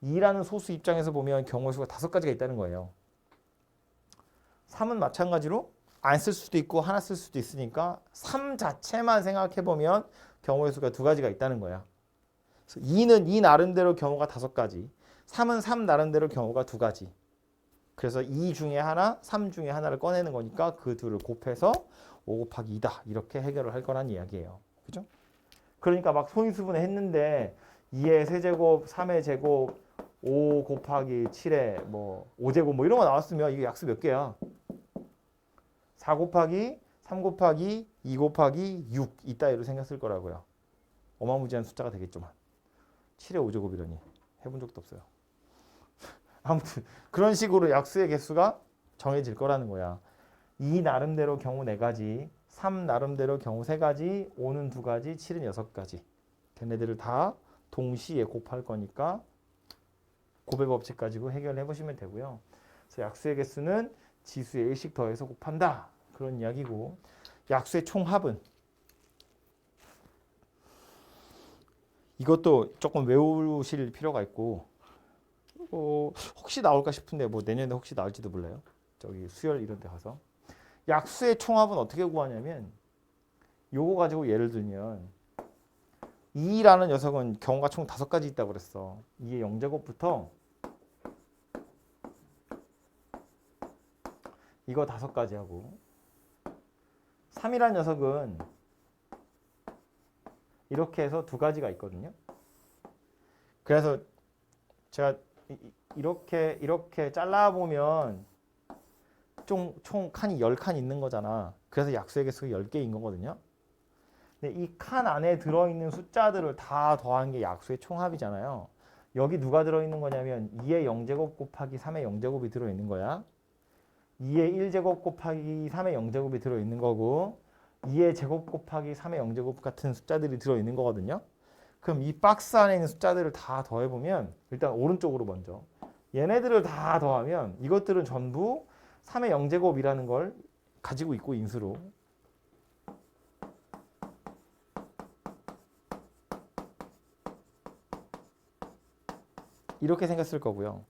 2라는 소수 입장에서 보면 경우의 수가 5가지가 있다는 거예요. 3은 마찬가지로 안 쓸 수도 있고 하나 쓸 수도 있으니까 3 자체만 생각해보면 경우의 수가 2가지가 있다는 거야. 그래서 2는 2 나름대로 경우가 5가지, 3은 3 나름대로 경우가 2가지. 그래서 2 중에 하나, 3 중에 하나를 꺼내는 거니까 그 둘을 곱해서 5 곱하기 2다. 이렇게 해결을 할 거란 이야기예요. 그죠? 그러니까 막 소인수분해 했는데 2의 세제곱, 3의 제곱, 5 곱하기 7의 뭐 5제곱 뭐 이런 거 나왔으면 이게 약수 몇 개야? 4 곱하기 3 곱하기 2 곱하기 6 이따위로 생겼을 거라고요. 어마무지한 숫자가 되겠지만 7의 5제곱이라니 해본 적도 없어요. 아무튼 그런 식으로 약수의 개수가 정해질 거라는 거야. 2 나름대로 경우 4가지, 3 나름대로 경우 3가지, 5는 2가지, 7은 6가지. 걔네들을 다 동시에 곱할 거니까 곱의 법칙 가지고 해결해 보시면 되고요. 그래서 약수의 개수는 지수에 1씩 더해서 곱한다. 그런 이야기고 약수의 총합은 이것도 조금 외우실 필요가 있고 혹시 나올까 싶은데 뭐 내년에 혹시 나올지도 몰라요. 저기 수열 이런 데 가서 약수의 총합은 어떻게 구하냐면 요거 가지고 예를 들면 2라는 녀석은 경우가 총 5가지 있다고 그랬어. 2의 0제곱부터 이거 5가지 하고 3이라는 녀석은 이렇게 해서 2가지가 있거든요. 그래서 제가 이렇게 잘라보면 총 칸이 10칸 있는 거잖아. 그래서 약수의 개수가 10개인 거거든요. 근데 이 칸 안에 들어있는 숫자들을 다 더한 게 약수의 총합이잖아요. 여기 누가 들어있는 거냐면 2의 0제곱 곱하기 3의 0제곱이 들어있는 거야. 2의 1제곱 곱하기 3의 0제곱이 들어있는 거고 2의 제곱 곱하기 3의 0제곱 같은 숫자들이 들어있는 거거든요. 그럼 이 박스 안에 있는 숫자들을 다 더해보면 일단 오른쪽으로 먼저 얘네들을 다 더하면 이것들은 전부 3의 0제곱이라는 걸 가지고 있고 인수로 이렇게 생겼을 거고요.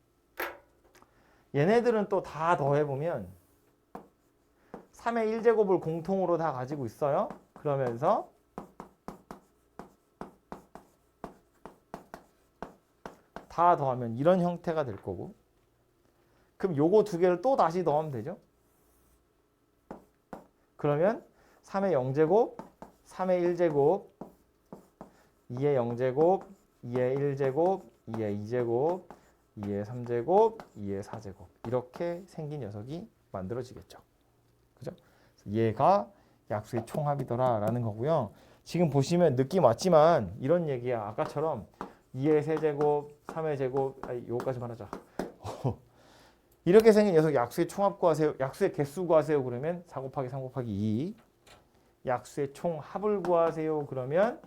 얘네들은 또 다 더해보면 3의 1제곱을 공통으로 다 가지고 있어요. 그러면서 다 더하면 이런 형태가 될 거고, 그럼 요거 두 개를 또 다시 더하면 되죠. 그러면 3의 0제곱, 3의 1제곱, 2의 0제곱, 2의 1제곱, 2의 2제곱, 2의 3제곱, 2의 4제곱 이렇게 생긴 녀석이 만들어지겠죠. 그죠? 얘가 약수의 총합이더라 라는 거고요. 지금 보시면 느낌 왔지만 이런 얘기야. 아까처럼 2의 세제곱, 3의 제곱, 요거까지만 하자. 이렇게 생긴 녀석 약수의 총합 구하세요. 약수의 개수 구하세요. 그러면 4 곱하기 3 곱하기 2. 약수의 총합을 구하세요. 그러면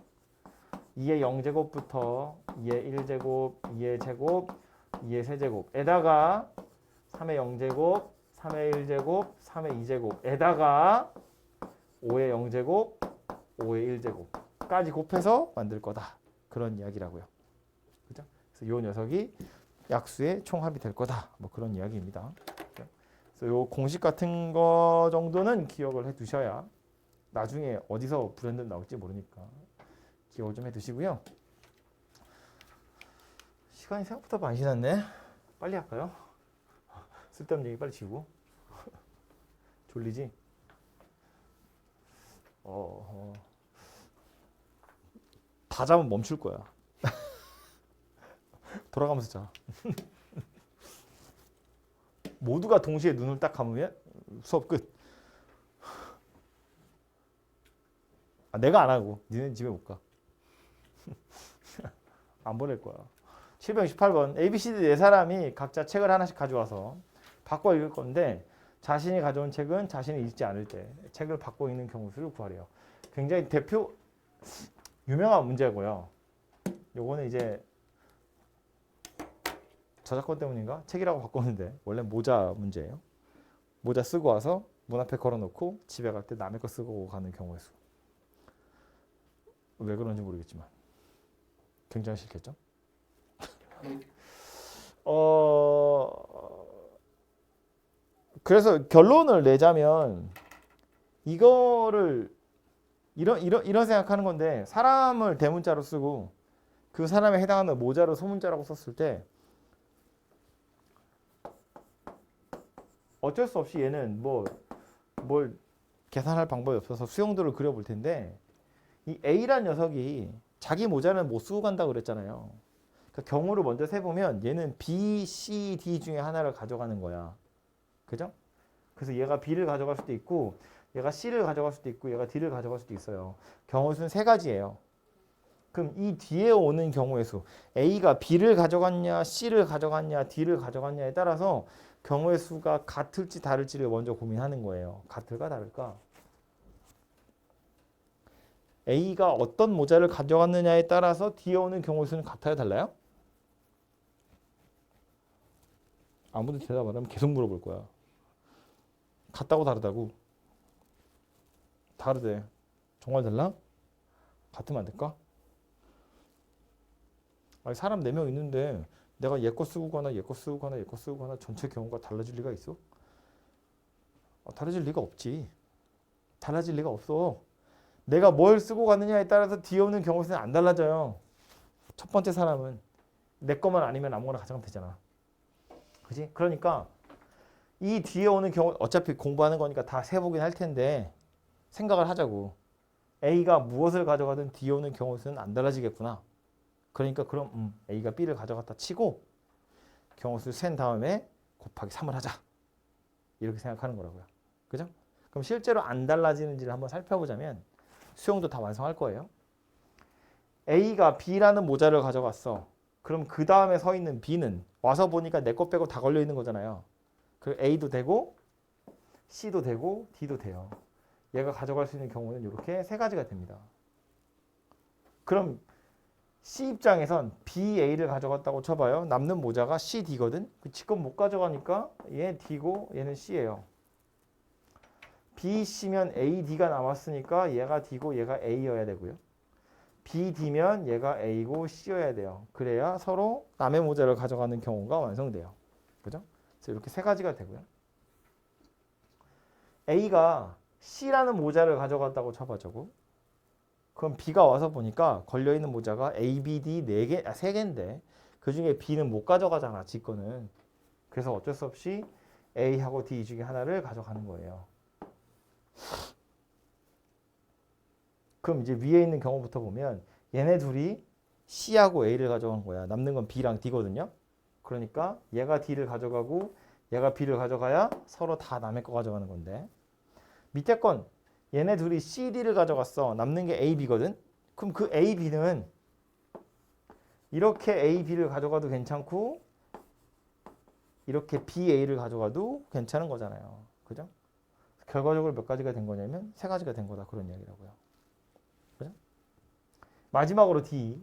2의 0제곱부터 2의 1제곱, 2의 제곱, 2의 세제곱에다가 3의 0제곱, 3의 1제곱, 3의 2제곱에다가 5의 0제곱, 5의 1제곱까지 곱해서 만들 거다. 그런 이야기라고요. 그죠? 그래서 이 녀석이 약수의 총합이 될 거다. 뭐 그런 이야기입니다. 그래서 요 공식 같은 거 정도는 기억을 해 두셔야 나중에 어디서 브랜드 나올지 모르니까 기억을 좀 해 두시고요. 시간이 생각보다 많이 지났네. 빨리 할까요? 쓸데없는 얘기 빨리 지우고. 졸리지? 다 자면 멈출 거야. 돌아가면서 자. 모두가 동시에 눈을 딱 감으면 수업 끝. 내가 안 하고 니네 집에 못 가. 안 보낼 거야. 768번 ABCD 네 사람이 각자 책을 하나씩 가져와서 바꿔 읽을 건데 자신이 가져온 책은 자신이 읽지 않을 때 책을 바꿔 읽는 경우 수를 구하래요. 굉장히 유명한 문제고요. 요거는 이제 저작권 때문인가? 책이라고 바꿨는데 원래 모자 문제예요. 모자 쓰고 와서 문 앞에 걸어놓고 집에 갈 때 남의 거 쓰고 가는 경우의 수. 왜 그런지 모르겠지만 굉장히 싫겠죠? 그래서 결론을 내자면 이거를 이런 생각하는 건데 사람을 대문자로 쓰고 그 사람에 해당하는 모자를 소문자라고 썼을 때 어쩔 수 없이 얘는 뭘 계산할 방법이 없어서 수형들을 그려볼 텐데 이 A란 녀석이 자기 모자는 못 쓰고 간다고 그랬잖아요. 그러니까 경우를 먼저 세보면 얘는 B, C, D 중에 하나를 가져가는 거야. 그죠? 그래서 얘가 B를 가져갈 수도 있고 얘가 C를 가져갈 수도 있고 얘가 D를 가져갈 수도 있어요. 경우 수는 세 가지예요. 그럼 이 뒤에 오는 경우의 수 A가 B를 가져갔냐 C를 가져갔냐 D를 가져갔냐에 따라서 경우의 수가 같을지 다를지를 먼저 고민하는 거예요. 같을까 다를까? A가 어떤 모자를 가져갔느냐에 따라서 뒤에 오는 경우의 수는 같아요 달라요? 아무도 대답 안 하면 계속 물어볼 거야. 같다고 다르다고? 다르대. 정말 달라? 같으면 안 될까? 아니, 사람 4명 있는데 내가 얘 거 쓰고 가나 얘 거 쓰고 가나 얘 거 쓰고 가나 전체 경우가 달라질 리가 있어? 달라질 리가 없지. 달라질 리가 없어. 내가 뭘 쓰고 가느냐에 따라서 뒤에 오는 경우 수는 안 달라져요. 첫 번째 사람은 내 것만 아니면 아무거나 가져가면 되잖아. 그지? 그러니까 이 뒤에 오는 경우 어차피 공부하는 거니까 다 세보긴 할 텐데 생각을 하자고. A가 무엇을 가져가든 뒤에 오는 경우 수는 안 달라지겠구나. 그러니까 그럼 A가 B를 가져갔다 치고 경우 수 센 다음에 곱하기 3을 하자. 이렇게 생각하는 거라고요. 그죠? 그럼 실제로 안 달라지는지를 한번 살펴보자면 수용도 다 완성할 거예요. A가 B라는 모자를 가져갔어. 그럼 그 다음에 서 있는 B는 와서 보니까 내 것 빼고 다 걸려 있는 거잖아요. 그 A도 되고 C도 되고 D도 돼요. 얘가 가져갈 수 있는 경우는 이렇게 세 가지가 됩니다. 그럼 C 입장에선 B, A를 가져갔다고 쳐봐요. 남는 모자가 C, D거든. 그 지금 못 가져가니까 얘 D고 얘는 C예요. B, C면 A, D가 남았으니까 얘가 D고 얘가 A여야 되고요. B, D면 얘가 A고 C여야 돼요. 그래야 서로 남의 모자를 가져가는 경우가 완성돼요. 그죠? 그래서 이렇게 세 가지가 되고요. A가 C라는 모자를 가져갔다고 쳐봐자고. 그럼 B가 와서 보니까 걸려있는 모자가 A, B, D 3개인데 그 중에 B는 못 가져가잖아. 지 거는. 그래서 어쩔 수 없이 A하고 D 중에 하나를 가져가는 거예요. 그럼 이제 위에 있는 경우부터 보면 얘네 둘이 C하고 A를 가져간 거야. 남는 건 B랑 D거든요. 그러니까 얘가 D를 가져가고 얘가 B를 가져가야 서로 다 남의 거 가져가는 건데 밑에 건 얘네 둘이 C, D를 가져갔어. 남는 게 A, B거든. 그럼 그 A, B는 이렇게 A, B를 가져가도 괜찮고 이렇게 B, A를 가져가도 괜찮은 거잖아요. 그죠? 결과적으로 몇 가지가 된 거냐면 세 가지가 된 거다. 그런 이야기라고요. 그죠? 마지막으로 D.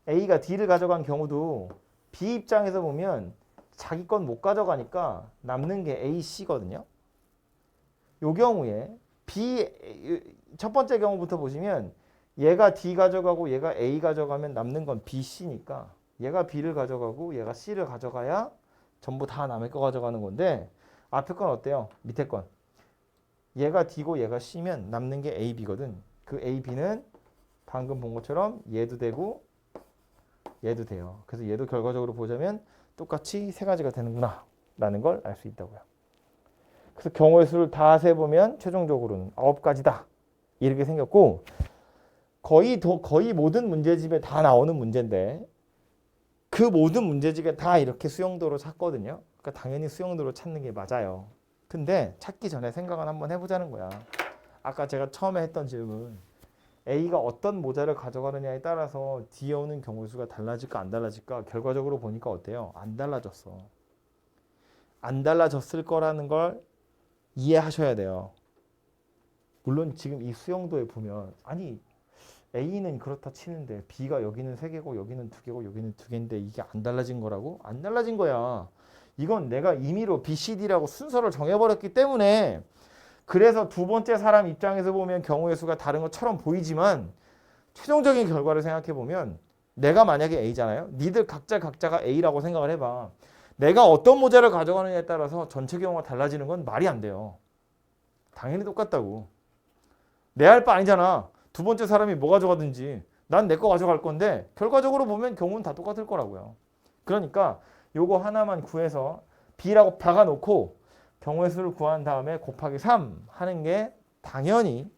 A가 D를 가져간 경우도 B 입장에서 보면 자기 건 못 가져가니까 남는 게 A, C거든요. 요 경우에 B 첫 번째 경우부터 보시면 얘가 D 가져가고 얘가 A 가져가면 남는 건 B, C니까 얘가 B를 가져가고 얘가 C를 가져가야 전부 다 남의 거 가져가는 건데 앞에 건 어때요? 밑에 건 얘가 D고 얘가 C면 남는 게 A, B거든. 그 A, B는 방금 본 것처럼 얘도 되고 얘도 돼요. 그래서 얘도 결과적으로 보자면 똑같이 세 가지가 되는구나 라는 걸 알 수 있다고요. 그래서 경우의 수를 다 세보면 최종적으로는 9가지다 이렇게 생겼고 거의 모든 문제집에 다 나오는 문제인데 그 모든 문제집에 다 이렇게 수용도로 찾거든요. 그러니까 당연히 수용도로 찾는 게 맞아요. 근데 찾기 전에 생각은 한번 해보자는 거야. 아까 제가 처음에 했던 질문 A가 어떤 모자를 가져가느냐에 따라서 D에 오는 경우의 수가 달라질까 안 달라질까 결과적으로 보니까 어때요? 안 달라졌어. 안 달라졌을 거라는 걸 이해하셔야 돼요. 물론 지금 이 수용도에 보면 아니 A는 그렇다 치는데 B가 여기는 3개고 여기는 2개고 여기는 2개인데 이게 안 달라진 거라고? 안 달라진 거야. 이건 내가 임의로 B, C, D라고 순서를 정해버렸기 때문에 그래서 두 번째 사람 입장에서 보면 경우의 수가 다른 것처럼 보이지만 최종적인 결과를 생각해 보면 내가 만약에 A잖아요. 니들 각자가 A라고 생각을 해봐. 내가 어떤 모자를 가져가느냐에 따라서 전체 경우가 달라지는 건 말이 안 돼요. 당연히 똑같다고. 내 할 바 아니잖아. 두 번째 사람이 뭐 가져가든지 난 내 거 가져갈 건데 결과적으로 보면 경우는 다 똑같을 거라고요. 그러니까 요거 하나만 구해서 B라고 박아놓고 경우의 수를 구한 다음에 곱하기 3 하는 게 당연히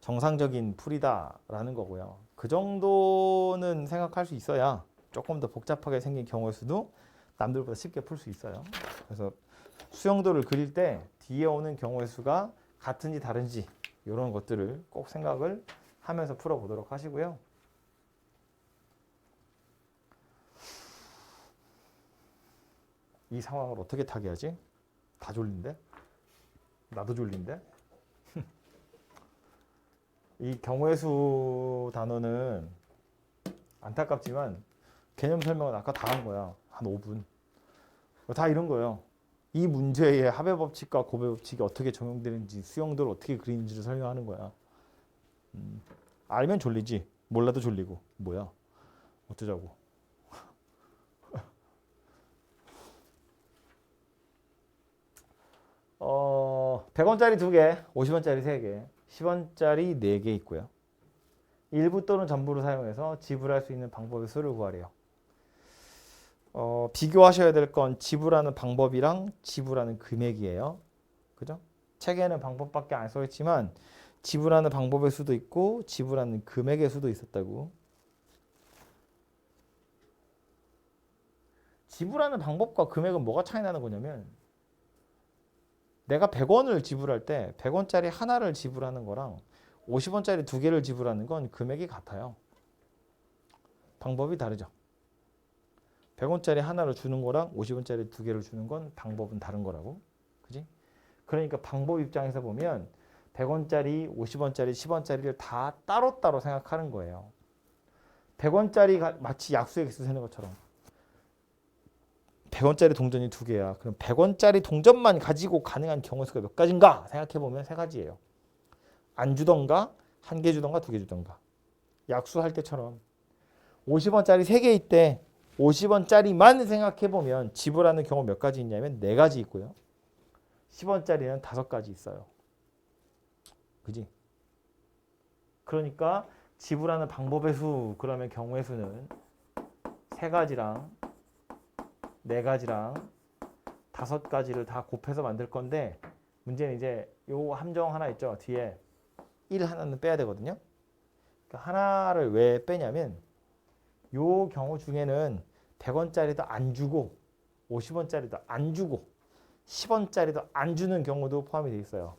정상적인 풀이다라는 거고요. 그 정도는 생각할 수 있어야 조금 더 복잡하게 생긴 경우의 수도 남들보다 쉽게 풀 수 있어요. 그래서 수용도를 그릴 때 뒤에 오는 경우의 수가 같은지 다른지 이런 것들을 꼭 생각을 하면서 풀어보도록 하시고요. 이 상황을 어떻게 타개하지? 다 졸린데? 나도 졸린데? 이 경우의 수 단어는 안타깝지만 개념 설명은 아까 다 한 거야. 한 5분. 다 이런 거예요. 이 문제의 합의 법칙과 곱의 법칙이 어떻게 적용되는지 수용도를 어떻게 그리는지를 설명하는 거야. 알면 졸리지. 몰라도 졸리고. 뭐야? 어쩌자고. 100원짜리 2개, 50원짜리 3개, 10원짜리 4개 있고요. 일부 또는 전부를 사용해서 지불할 수 있는 방법의 수를 구하래요. 비교하셔야 될 건 지불하는 방법이랑 지불하는 금액이에요. 그죠? 책에는 방법밖에 안 써있지만 지불하는 방법의 수도 있고 지불하는 금액의 수도 있었다고. 지불하는 방법과 금액은 뭐가 차이 나는 거냐면 내가 100원을 지불할 때 100원짜리 하나를 지불하는 거랑 50원짜리 2개를 지불하는 건 금액이 같아요. 방법이 다르죠. 100원짜리 하나를 주는 거랑 50원짜리 2개를 주는 건 방법은 다른 거라고. 그지? 그러니까 방법 입장에서 보면 100원짜리, 50원짜리, 10원짜리를 다 따로따로 생각하는 거예요. 100원짜리가 마치 약수의 개수 세는 것처럼 100원짜리 동전이 2개야. 그럼 100원짜리 동전만 가지고 가능한 경우의 수가 몇 가지인가 생각해보면 3가지예요. 안 주던가, 한 개 주던가 두 개 주던가. 약수할 때처럼 50원짜리 3개 있대. 50원짜리만 생각해보면 지불하는 경우 몇 가지 있냐면 4가지 있고요. 10원짜리는 5가지 있어요. 그지? 그러니까 지불하는 방법의 수, 그러면 경우의 수는 3가지랑 4가지랑 5가지를 다 곱해서 만들 건데, 문제는 이제 요 함정 하나 있죠. 뒤에 1 하나는 빼야 되거든요. 그러니까 하나를 왜 빼냐면 요 경우 중에는 100원짜리도 안 주고 50원짜리도 안 주고 10원짜리도 안 주는 경우도 포함이 되어 있어요.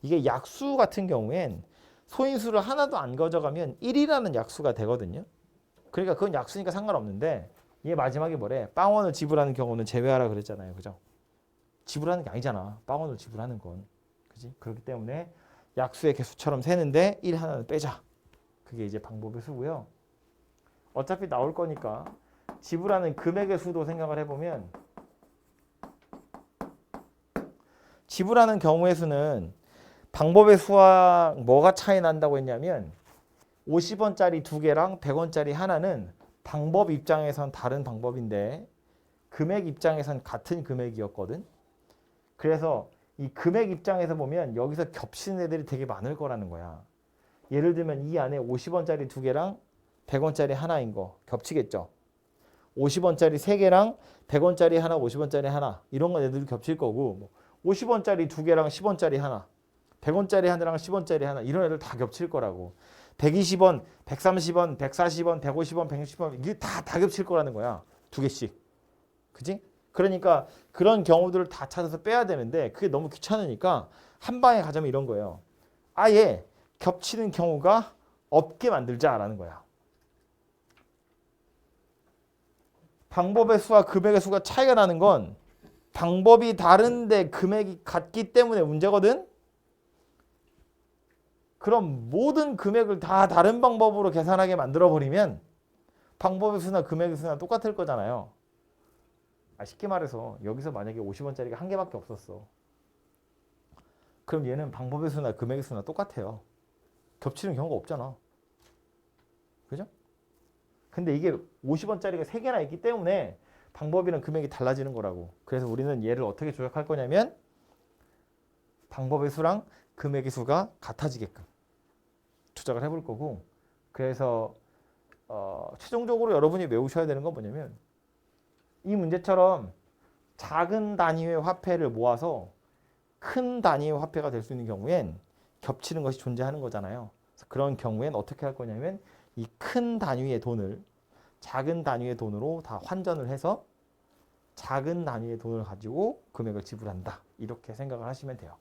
이게 약수 같은 경우엔 소인수를 하나도 안 가져가면 1이라는 약수가 되거든요. 그러니까 그건 약수니까 상관없는데, 얘 마지막에 뭐래? 빵원을 지불하는 경우는 제외하라 그랬잖아요. 그죠? 지불하는 게 아니잖아. 빵원을 지불하는 건. 그지? 그렇기 때문에 약수의 개수처럼 세는데 1 하나는 빼자. 그게 이제 방법의 수고요. 어차피 나올 거니까 지불하는 금액의 수도 생각을 해보면, 지불하는 경우의 수는 방법의 수와 뭐가 차이 난다고 했냐면 50원짜리 2개랑 100원짜리 하나는 방법 입장에선 다른 방법인데 금액 입장에선 같은 금액이었거든. 그래서 이 금액 입장에서 보면 여기서 겹치는 애들이 되게 많을 거라는 거야. 예를 들면 이 안에 50원짜리 2개랑 100원짜리 하나인 거 겹치겠죠. 50원짜리 3개랑 100원짜리 하나, 50원짜리 하나 이런 건 애들이 겹칠 거고, 50원짜리 2개랑 10원짜리 하나, 100원짜리 하나랑 10원짜리 하나 이런 애들 다 겹칠 거라고. 120원, 130원, 140원, 150원, 160원 이게 다 겹칠 거라는 거야. 2개씩. 그지? 그러니까 그런 경우들을 다 찾아서 빼야 되는데 그게 너무 귀찮으니까 한 방에 가자면 이런 거예요. 아예 겹치는 경우가 없게 만들자라는 거야. 방법의 수와 금액의 수가 차이가 나는 건 방법이 다른데 금액이 같기 때문에 문제거든. 그럼 모든 금액을 다 다른 방법으로 계산하게 만들어버리면 방법의 수나 금액의 수나 똑같을 거잖아요. 쉽게 말해서 여기서 만약에 50원짜리가 한 개밖에 없었어. 그럼 얘는 방법의 수나 금액의 수나 똑같아요. 겹치는 경우가 없잖아. 그죠? 근데 이게 50원짜리가 3개나 있기 때문에 방법이랑 금액이 달라지는 거라고. 그래서 우리는 얘를 어떻게 조작할 거냐면 방법의 수랑 금액의 수가 같아지게끔 조작을 해볼 거고, 그래서 최종적으로 여러분이 외우셔야 되는 건 뭐냐면 이 문제처럼 작은 단위의 화폐를 모아서 큰 단위의 화폐가 될 수 있는 경우엔 겹치는 것이 존재하는 거잖아요. 그래서 그런 경우엔 어떻게 할 거냐면 이 큰 단위의 돈을 작은 단위의 돈으로 다 환전을 해서 작은 단위의 돈을 가지고 금액을 지불한다. 이렇게 생각을 하시면 돼요.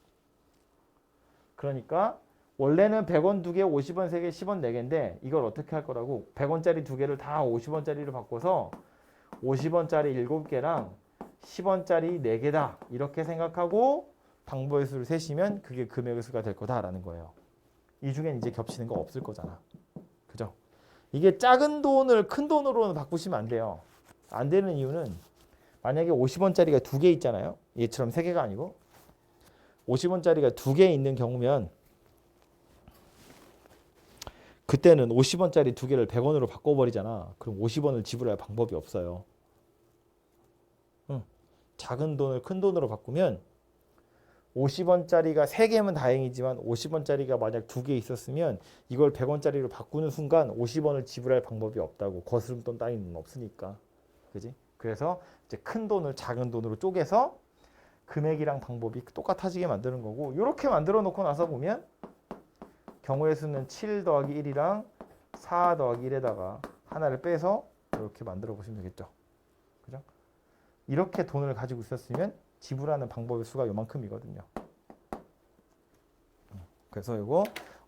그러니까 원래는 100원 2개, 50원 3개, 10원 4개인데 이걸 어떻게 할 거라고? 100원짜리 2개를 다 50원짜리로 바꿔서 50원짜리 7개랑 10원짜리 4개다. 이렇게 생각하고 방법의 수를 세시면 그게 금액의 수가 될 거다라는 거예요. 이 중엔 이제 겹치는 거 없을 거잖아. 그죠? 이게 작은 돈을 큰 돈으로는 바꾸시면 안 돼요. 안 되는 이유는 만약에 50원짜리가 2개 있잖아요. 얘처럼 3개가 아니고 50원짜리가 2개 있는 경우면 그때는 50원짜리 2개를 100원으로 바꿔버리잖아. 그럼 50원을 지불할 방법이 없어요. 작은 돈을 큰 돈으로 바꾸면 50원짜리가 3개면 다행이지만 50원짜리가 만약 2개 있었으면 이걸 100원짜리로 바꾸는 순간 50원을 지불할 방법이 없다고. 거스름돈 따위는 없으니까. 그지? 그래서 이제 큰 돈을 작은 돈으로 쪼개서 금액이랑 방법이 똑같아지게 만드는 거고, 이렇게 만들어 놓고 나서 보면 경우의 수는 7 더하기 1이랑 4 더하기 1에다가 하나를 빼서 이렇게 만들어 보시면 되겠죠. 그죠? 이렇게 돈을 가지고 있었으면 지불하는 방법의 수가 요만큼이거든요. 그래서 이거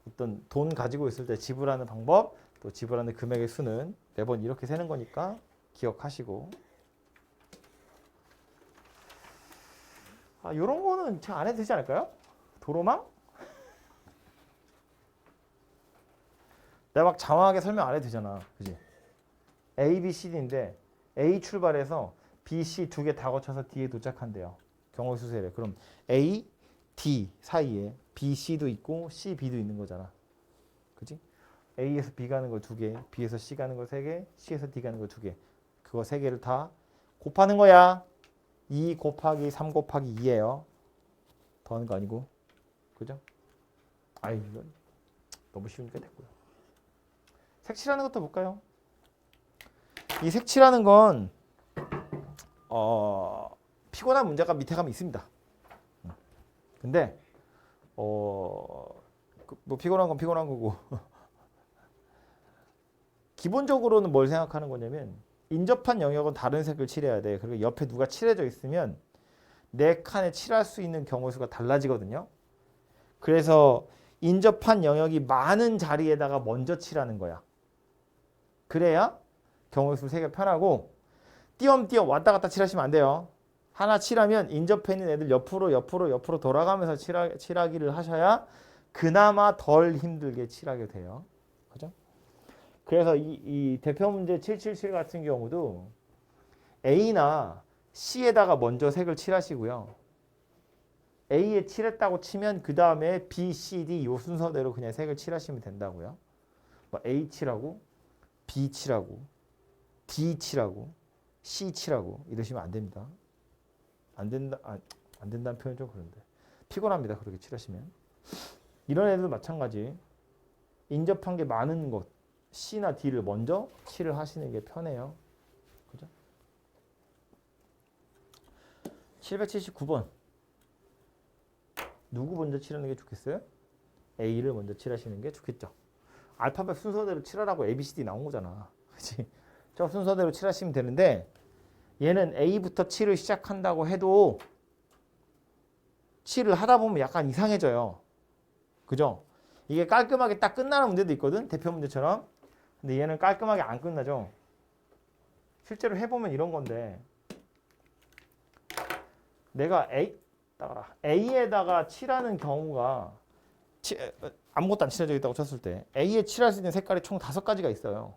어떤 돈 가지고 있을 때 지불하는 방법, 또 지불하는 금액의 수는 매번 이렇게 세는 거니까 기억하시고, 이런 거는 제가 안 해도 되지 않을까요? 도로망? 내가 막 장황하게 설명 안 해도 되잖아. 그지? A, B, C, D인데 A 출발해서 B, C 2개 다 거쳐서 D에 도착한대요. 경우의 수 세래. 그럼 A, D 사이에 B, C도 있고 C, B도 있는 거잖아. 그지? A에서 B 가는 거 2개, B에서 C 가는 거 3개, C에서 D 가는 거 2개. 그거 3개를 다 곱하는 거야. 2 곱하기 3 곱하기 2예요. 더하는 거 아니고. 그죠? 아이, 이건 너무 쉬우니까 됐고요. 색칠하는 것도 볼까요? 이 색칠하는 건 피곤한 문제가 밑에 가면 있습니다. 근데 뭐 피곤한 건 피곤한 거고 기본적으로는 뭘 생각하는 거냐면 인접한 영역은 다른 색을 칠해야 돼. 그리고 옆에 누가 칠해져 있으면 내 칸에 칠할 수 있는 경우 수가 달라지거든요. 그래서 인접한 영역이 많은 자리에다가 먼저 칠하는 거야. 그래야 경우 수 세기가 편하고 띄엄띄엄 왔다 갔다 칠하시면 안 돼요. 하나 칠하면 인접해 있는 애들 옆으로 돌아가면서 칠하기를 하셔야 그나마 덜 힘들게 칠하게 돼요. 그죠? 그래서 이 대표 문제 777 같은 경우도 A나 C에다가 먼저 색을 칠하시고요. A에 칠했다고 치면 그 다음에 B, C, D 요 순서대로 그냥 색을 칠하시면 된다고요. 뭐 A 칠하고 B 칠하고 D 칠하고 C 칠하고 이러시면 안 됩니다. 안 된다는 표현 좀 그런데 피곤합니다. 그렇게 칠하시면. 이런 애들도 마찬가지. 인접한 게 많은 것 C나 D를 먼저 칠을 하시는 게 편해요. 그죠? 779번. 누구 먼저 칠하는 게 좋겠어요? A를 먼저 칠하시는 게 좋겠죠. 알파벳 순서대로 칠하라고 A, B, C, D 나온 거잖아. 그치? 저 순서대로 칠하시면 되는데 얘는 A부터 칠을 시작한다고 해도 칠을 하다 보면 약간 이상해져요. 그죠? 이게 깔끔하게 딱 끝나는 문제도 있거든. 대표 문제처럼. 근데 얘는 깔끔하게 안 끝나죠. 실제로 해보면 이런 건데 내가 A에다가 칠하는 경우가 아무것도 안 칠해져 있다고 쳤을 때 A에 칠할 수 있는 색깔이 총 5가지가 있어요.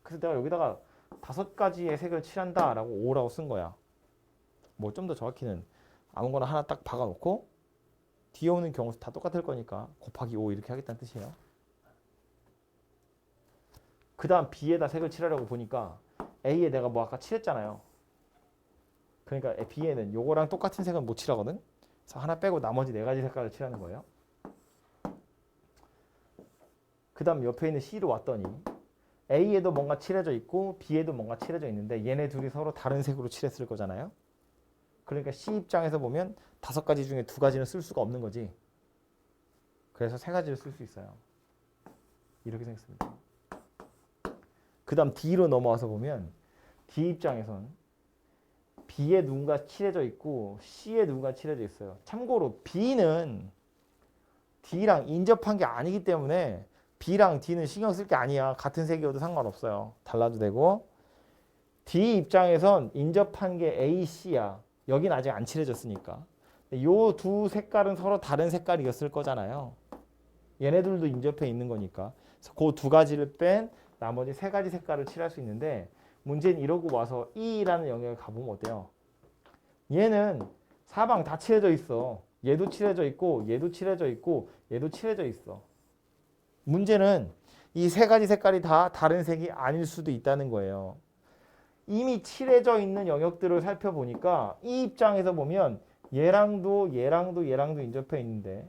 그래서 내가 여기다가 5가지의 색을 칠한다라고 5라고 쓴 거야. 뭐 좀 더 정확히는 아무거나 하나 딱 박아놓고 뒤에 오는 경우 다 똑같을 거니까 곱하기 5 이렇게 하겠다는 뜻이에요. 그 다음 B에다 색을 칠하려고 보니까 A에 내가 뭐 아까 칠했잖아요. 그러니까 B에는 요거랑 똑같은 색은 못 칠하거든. 그래서 하나 빼고 나머지 4가지 색깔을 칠하는 거예요. 그 다음 옆에 있는 C로 왔더니 A에도 뭔가 칠해져 있고 B에도 뭔가 칠해져 있는데 얘네 둘이 서로 다른 색으로 칠했을 거잖아요. 그러니까 C 입장에서 보면 5가지 중에 2가지는 쓸 수가 없는 거지. 그래서 3가지를 쓸 수 있어요. 이렇게 생겼습니다. 그 다음 D로 넘어와서 보면 D 입장에선 B에 누군가 칠해져 있고 C에 누군가 칠해져 있어요. 참고로 B는 D랑 인접한 게 아니기 때문에 B랑 D는 신경 쓸 게 아니야. 같은 색이어도 상관없어요. 달라도 되고. D 입장에선 인접한 게 A, C야. 여긴 아직 안 칠해졌으니까. 요 두 색깔은 서로 다른 색깔이었을 거잖아요. 얘네들도 인접해 있는 거니까. 그래서 그 2가지를 뺀 나머지 3가지 색깔을 칠할 수 있는데 문제는 이러고 와서 E라는 영역에 가보면 어때요? 얘는 사방 다 칠해져 있어. 얘도 칠해져 있고 얘도 칠해져 있고 얘도 칠해져 있어. 문제는 이 3가지 색깔이 다 다른 색이 아닐 수도 있다는 거예요. 이미 칠해져 있는 영역들을 살펴보니까 이 입장에서 보면 얘랑도 인접해 있는데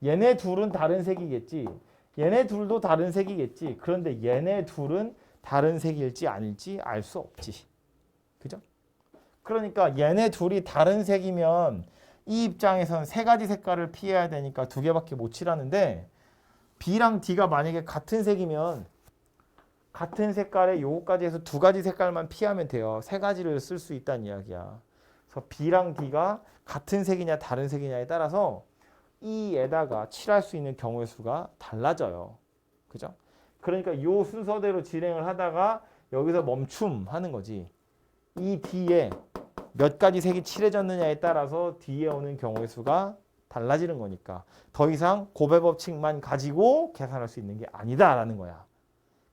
얘네 둘은 다른 색이겠지. 얘네 둘도 다른 색이겠지. 그런데 얘네 둘은 다른 색일지 아닐지 알 수 없지. 그죠? 그러니까 얘네 둘이 다른 색이면 이 입장에선 3가지 색깔을 피해야 되니까 2개밖에 못 칠하는데 B랑 D가 만약에 같은 색이면 같은 색깔에 요거까지 해서 2가지 색깔만 피하면 돼요. 3가지를 쓸 수 있다는 이야기야. 그래서 B랑 D가 같은 색이냐 다른 색이냐에 따라서 E에다가 칠할 수 있는 경우의 수가 달라져요. 그죠? 그러니까 요 순서대로 진행을 하다가 여기서 멈춤하는 거지. 이 뒤에 몇 가지 색이 칠해졌느냐에 따라서 뒤에 오는 경우의 수가 달라지는 거니까 더 이상 고배 법칙만 가지고 계산할 수 있는 게 아니다라는 거야.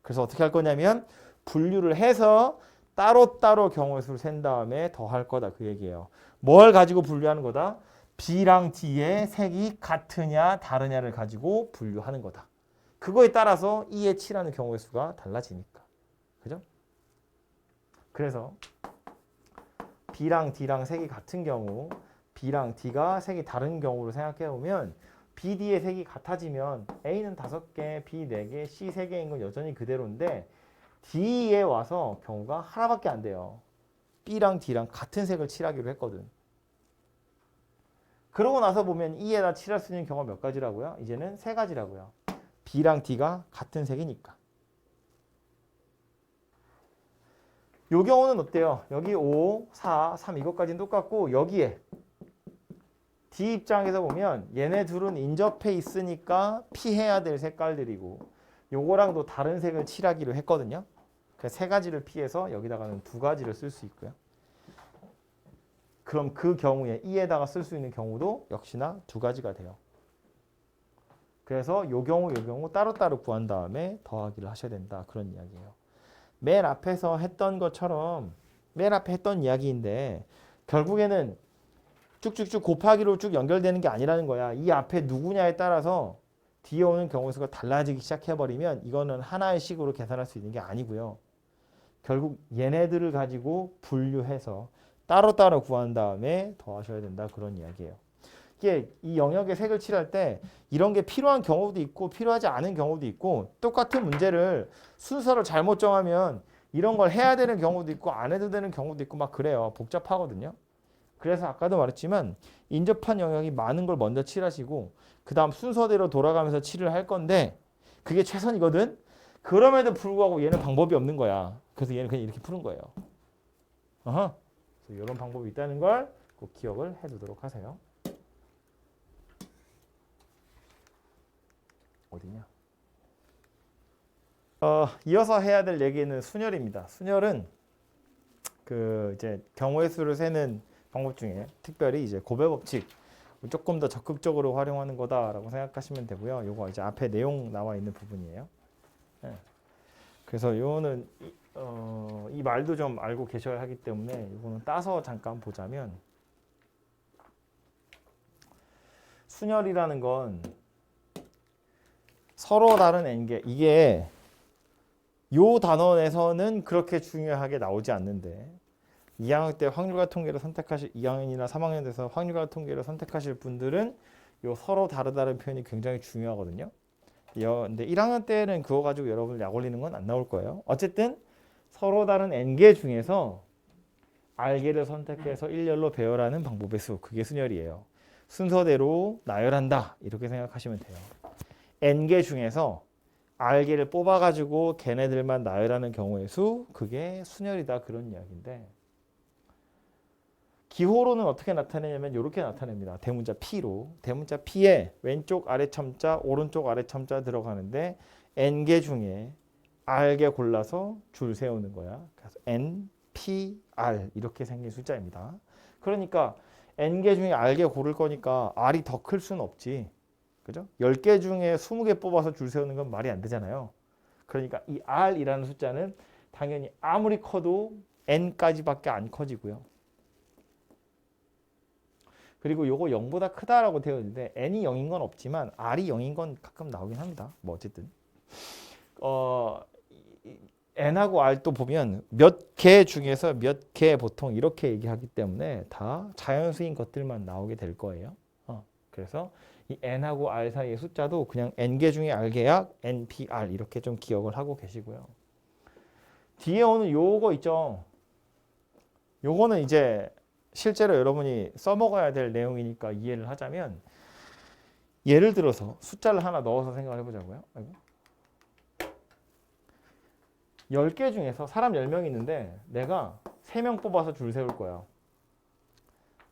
그래서 어떻게 할 거냐면 분류를 해서 따로따로 경우의 수를 센 다음에 더할 거다 그 얘기예요. 뭘 가지고 분류하는 거다? B랑 D의 색이 같으냐 다르냐를 가지고 분류하는 거다. 그거에 따라서 E에 칠하는 경우의 수가 달라지니까. 그죠? 그래서 B랑 D랑 색이 같은 경우 B랑 D가 색이 다른 경우로 생각해 보면 B, D의 색이 같아지면 A는 5개, B 4개, C 3개인 건 여전히 그대로인데 D에 와서 경우가 하나밖에 안 돼요. B랑 D랑 같은 색을 칠하기로 했거든. 그러고 나서 보면 E에다 칠할 수 있는 경우가 몇 가지라고요? 이제는 3가지라고요. B랑 D가 같은 색이니까. 요 경우는 어때요? 여기 5, 4, 3 이것까지는 똑같고 여기에 D 입장에서 보면 얘네 둘은 인접해 있으니까 피해야 될 색깔들이고 요거랑도 다른 색을 칠하기로 했거든요. 그래서 3가지를 피해서 여기다가는 2가지를 쓸 수 있고요. 그럼 그 경우에 E에다가 쓸 수 있는 경우도 역시나 2가지가 돼요. 그래서 요 경우 따로따로 구한 다음에 더하기를 하셔야 된다. 그런 이야기예요. 맨 앞에서 했던 것처럼 맨 앞에 했던 이야기인데 결국에는 쭉쭉쭉 곱하기로 쭉 연결되는 게 아니라는 거야. 이 앞에 누구냐에 따라서 뒤에 오는 경우 수가 달라지기 시작해버리면 이거는 하나의 식으로 계산할 수 있는 게 아니고요. 결국 얘네들을 가지고 분류해서 따로따로 구한 다음에 더하셔야 된다. 그런 이야기예요. 이게 이 영역의 색을 칠할 때 이런 게 필요한 경우도 있고 필요하지 않은 경우도 있고 똑같은 문제를 순서를 잘못 정하면 이런 걸 해야 되는 경우도 있고 안 해도 되는 경우도 있고 막 그래요. 복잡하거든요. 그래서 아까도 말했지만 인접한 영역이 많은 걸 먼저 칠하시고 그 다음 순서대로 돌아가면서 칠을 할 건데 그게 최선이거든. 그럼에도 불구하고 얘는 방법이 없는 거야. 그래서 얘는 그냥 이렇게 푸는 거예요. 어허. 그래서 이런 방법이 있다는 걸 꼭 기억을 해두도록 하세요. 어디냐? 이어서 해야 될 얘기는 순열입니다. 순열은 그 이제 경우의 수를 세는 방법 중에 특별히 이제 고배 법칙 조금 더 적극적으로 활용하는 거다라고 생각하시면 되고요. 요거 이제 앞에 내용 나와 있는 부분이에요. 네. 그래서 요거는 이 말도 좀 알고 계셔야 하기 때문에 이거는 따서 잠깐 보자면 순열이라는 건 서로 다른 n개 이게 요 단원에서는 그렇게 중요하게 나오지 않는데 2학년 때 확률과 통계를 선택하실 2학년이나 3학년 돼서 확률과 통계를 선택하실 분들은 요 서로 다르다는 표현이 굉장히 중요하거든요. 근데 1학년 때는 그거 가지고 여러분 약 올리는 건 안 나올 거예요. 어쨌든 서로 다른 n개 중에서 r개를 선택해서 일렬로 배열하는 방법의 수 그게 순열이에요. 순서대로 나열한다 이렇게 생각하시면 돼요. n개 중에서 r개를 뽑아가지고 걔네들만 나열하는 경우의 수 그게 순열이다 그런 이야기인데 기호로는 어떻게 나타내냐면 이렇게 나타냅니다. 대문자 P로. 대문자 P에 왼쪽 아래 첨자 오른쪽 아래 첨자 들어가는데 n개 중에 r개 골라서 줄 세우는 거야. 그래서 n, p, r 이렇게 생긴 숫자입니다. 그러니까 n개 중에 r개 고를 거니까 r이 더 클 수는 없지. 그죠? 10개 중에 20개 뽑아서 줄 세우는 건 말이 안 되잖아요. 그러니까 이 r이라는 숫자는 당연히 아무리 커도 n까지밖에 안 커지고요. 그리고 요거 0보다 크다라고 되어 있는데 n이 0인 건 없지만 r이 0인 건 가끔 나오긴 합니다. 뭐 어쨌든 n하고 r 또 보면 몇 개 중에서 몇 개 보통 이렇게 얘기하기 때문에 다 자연수인 것들만 나오게 될 거예요. 그래서 이 n하고 r 사이의 숫자도 그냥 n개 중에 r개야 npr 이렇게 좀 기억을 하고 계시고요. 뒤에 오는 요거 있죠. 요거는 이제 실제로 여러분이 써먹어야 될 내용이니까 이해를 하자면 예를 들어서 숫자를 하나 넣어서 생각을 해보자고요. 아이고. 10개 중에서 사람 10명 있는데 내가 3명 뽑아서 줄 세울 거야.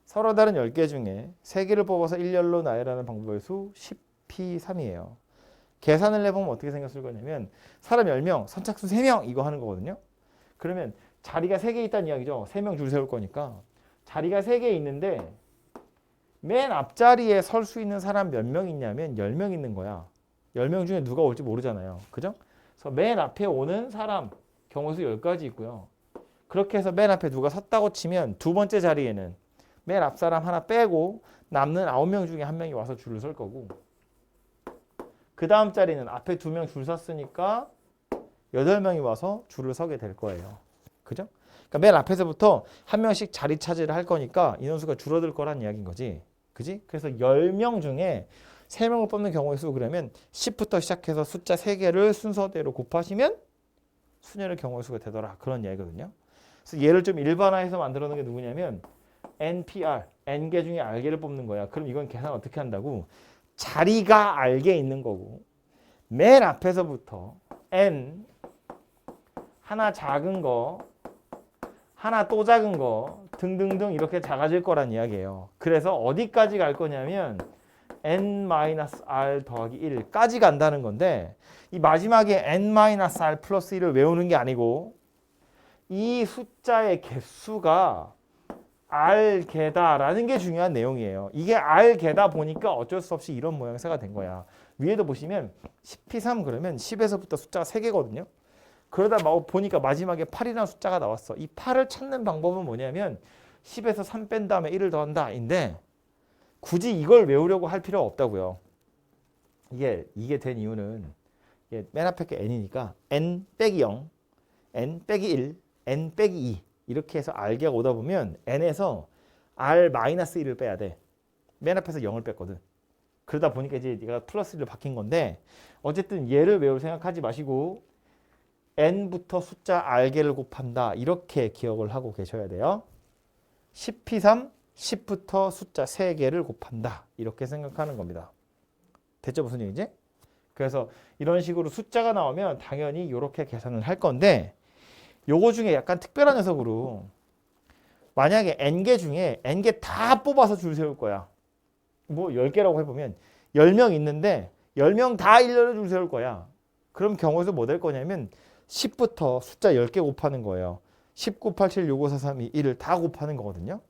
서로 다른 10개 중에 3개를 뽑아서 일렬로 나열하는 방법의 수 10p3이에요. 계산을 해보면 어떻게 생겼을 거냐면 사람 10명, 선착순 3명 이거 하는 거거든요. 그러면 자리가 3개 있다는 이야기죠. 3명 줄 세울 거니까. 자리가 3개 있는데 맨 앞자리에 설 수 있는 사람 몇 명 있냐면 10명 있는 거야. 10명 중에 누가 올지 모르잖아요. 그죠? 그래서 맨 앞에 오는 사람 경우수 10가지 있고요. 그렇게 해서 맨 앞에 누가 섰다고 치면 두 번째 자리에는 맨 앞 사람 하나 빼고 남는 9명 중에 한 명이 와서 줄을 설 거고 그 다음 자리는 앞에 2명 줄 섰으니까 8명이 와서 줄을 서게 될 거예요. 그죠? 그러니까 맨 앞에서부터 한 명씩 자리 차지를 할 거니까 인원수가 줄어들 거란 이야기인 거지. 그지? 그래서 10명 중에 3명을 뽑는 경우의 수 그러면 10부터 시작해서 숫자 3개를 순서대로 곱하시면 순열의 경우의 수가 되더라. 그런 이야기거든요. 그래서 얘를 좀 일반화해서 만들어 놓은 게 누구냐면 NPR, N개 중에 R개를 뽑는 거야. 그럼 이건 계산 어떻게 한다고? 자리가 R개 있는 거고 맨 앞에서부터 N 하나 작은 거 하나 또 작은 거 등등등 이렇게 작아질 거란 이야기예요. 그래서 어디까지 갈 거냐면 n-r 더하기 1까지 간다는 건데 이 마지막에 n-r 플러스 1을 외우는 게 아니고 이 숫자의 개수가 r개다라는 게 중요한 내용이에요. 이게 r개다 보니까 어쩔 수 없이 이런 모양새가 된 거야. 위에도 보시면 10p3 그러면 10에서부터 숫자가 3개거든요. 그러다 보니까 마지막에 8이라는 숫자가 나왔어. 이 8을 찾는 방법은 뭐냐면 10에서 3 뺀 다음에 1을 더한다 인데 굳이 이걸 외우려고 할 필요가 없다고요. 이게 된 이유는 이게 맨 앞에 게 n이니까 n 빼기 0, n 빼기 1, n 빼기 2 이렇게 해서 r개가 오다 보면 n에서 r-1을 빼야 돼. 맨 앞에서 0을 뺐거든. 그러다 보니까 이제 얘가 플러스 1로 바뀐 건데 어쨌든 얘를 외울 생각하지 마시고 n부터 숫자 r개를 곱한다. 이렇게 기억을 하고 계셔야 돼요. 10p3, 10부터 숫자 3개를 곱한다. 이렇게 생각하는 겁니다. 됐죠? 무슨 얘기지? 그래서 이런 식으로 숫자가 나오면 당연히 이렇게 계산을 할 건데 요거 중에 약간 특별한 녀석으로 만약에 n개 중에 n개 다 뽑아서 줄 세울 거야. 뭐 10개라고 해보면 10명 있는데 10명 다 일렬로 줄 세울 거야. 그럼 경우에서 뭐 될 거냐면 10부터 숫자 10개 곱하는 거예요. 10, 9, 8, 7, 6, 5, 4, 3, 2, 1을 다 곱하는 거거든요.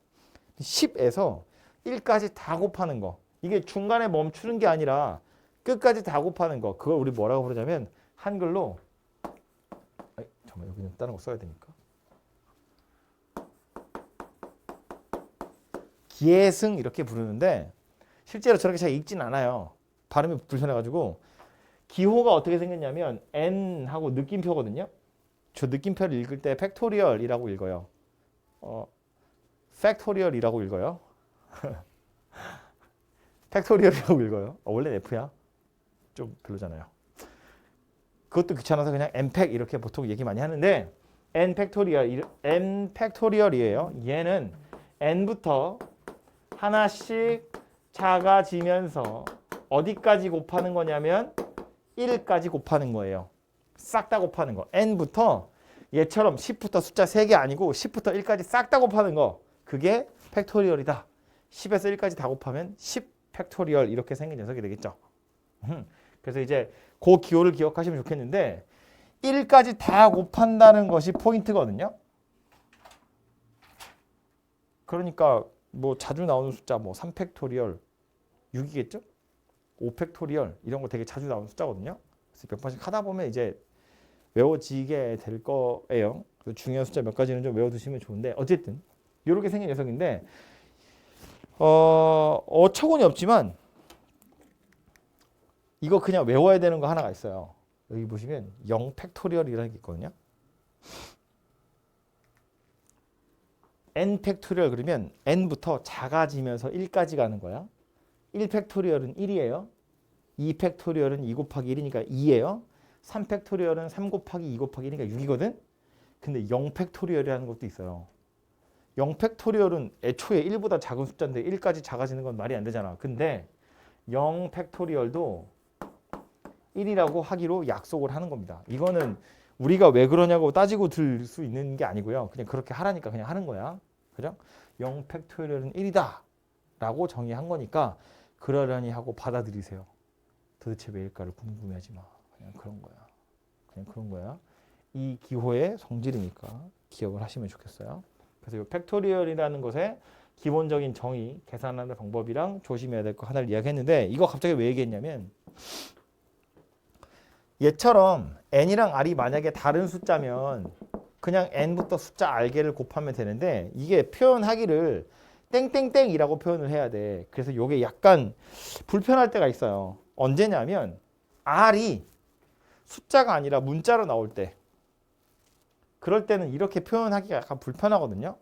10에서 1까지 다 곱하는 거. 이게 중간에 멈추는 게 아니라 끝까지 다 곱하는 거. 그걸 우리 뭐라고 부르냐면 한글로 잠깐만 여기 좀 다른 거 써야 되니까. 기해승 이렇게 부르는데 실제로 저렇게 잘 읽진 않아요. 발음이 불편해가지고 기호가 어떻게 생겼냐면 n하고 느낌표거든요. 저 느낌표를 읽을 때 팩토리얼이라고 읽어요. 팩토리얼이라고 읽어요. 팩토리얼이라고 읽어요. 원래 F야. 좀 별로잖아요. 그것도 귀찮아서 그냥 n팩 이렇게 보통 얘기 많이 하는데 n 팩토리얼이에요. 얘는 n부터 하나씩 작아지면서 어디까지 곱하는 거냐면 1까지 곱하는 거예요. 싹 다 곱하는 거. n부터 얘처럼 10부터 숫자 3개 아니고 10부터 1까지 싹 다 곱하는 거. 그게 팩토리얼이다. 10에서 1까지 다 곱하면 10 팩토리얼 이렇게 생긴 녀석이 되겠죠. 그래서 이제 그 기호를 기억하시면 좋겠는데 1까지 다 곱한다는 것이 포인트거든요. 그러니까 뭐 자주 나오는 숫자 뭐 3팩토리얼 6이겠죠? 5팩토리얼 이런 거 되게 자주 나오는 숫자거든요. 그래서 몇 번씩 하다 보면 이제 외워지게 될 거예요. 중요한 숫자 몇 가지는 좀 외워두시면 좋은데 어쨌든 이렇게 생긴 녀석인데 어처구니 없지만 이거 그냥 외워야 되는 거 하나가 있어요. 여기 보시면 0 팩토리얼이라는 게 있거든요. n 팩토리얼 그러면 n부터 작아지면서 1까지 가는 거야. 1 팩토리얼은 1이에요. 2 팩토리얼은 2 곱하기 1이니까 2예요. 3 팩토리얼은 3 곱하기 2 곱하기 1이니까 6이거든. 근데 0 팩토리얼이라는 것도 있어요. 0 팩토리얼은 애초에 1보다 작은 숫자인데 1까지 작아지는 건 말이 안 되잖아. 근데 0 팩토리얼도 1이라고 하기로 약속을 하는 겁니다. 이거는 우리가 왜 그러냐고 따지고 들 수 있는 게 아니고요. 그냥 그렇게 하라니까 그냥 하는 거야. 그죠? 0 팩토리얼은 1이다 라고 정의한 거니까 그러려니 하고 받아들이세요. 도대체 왜일까를 궁금해하지 마. 그냥 그런 거야. 그냥 그런 거야. 이 기호의 성질이니까 기억을 하시면 좋겠어요. 그래서 이 팩토리얼이라는 것의 기본적인 정의, 계산하는 방법이랑 조심해야 될 거 하나를 이야기했는데 이거 갑자기 왜 얘기했냐면 얘처럼 n이랑 r이 만약에 다른 숫자면 그냥 n부터 숫자 r개를 곱하면 되는데 이게 표현하기를 땡땡땡이라고 표현을 해야 돼. 그래서 이게 약간 불편할 때가 있어요. 언제냐면 R이 숫자가 아니라 문자로 나올 때, 그럴 때는 이렇게 표현하기가 약간 불편하거든요.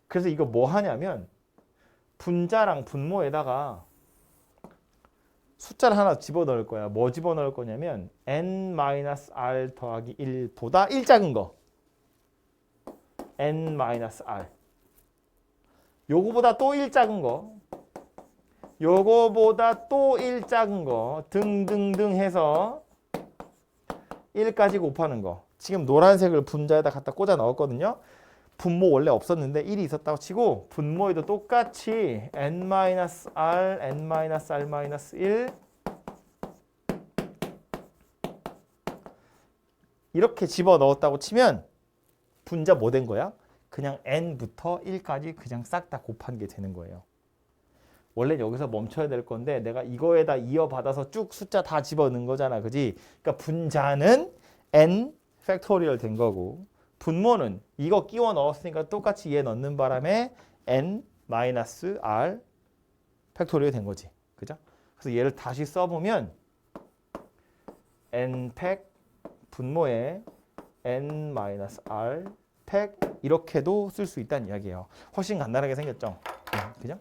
그래서 이거 뭐 하냐면 분자랑 분모에다가 숫자를 하나 집어넣을 거야. 뭐 집어넣을 거냐면 n-r 더하기 1보다 1 작은 거. n-r. 요거보다 또 1 작은 거. 요거보다 또 1 작은 거. 등등등 해서 1까지 곱하는 거. 지금 노란색을 분자에다 갖다 꽂아 넣었거든요. 분모 원래 없었는데 1이 있었다고 치고 분모에도 똑같이 n-r, n-r-1 이렇게 집어넣었다고 치면 분자 뭐 된 거야? 그냥 n부터 1까지 그냥 싹 다 곱한 게 되는 거예요. 원래 여기서 멈춰야 될 건데 내가 이거에다 이어받아서 쭉 숫자 다 집어넣은 거잖아. 그지? 그러니까 분자는 n 팩토리얼 된 거고 분모는 이거 끼워 넣었으니까 똑같이 얘 넣는 바람에 n-r 팩토리얼 된 거지. 그죠? 그래서 얘를 다시 써보면 n 팩 분모에 n-r 팩 이렇게도 쓸 수 있다는 이야기예요. 훨씬 간단하게 생겼죠. 그죠?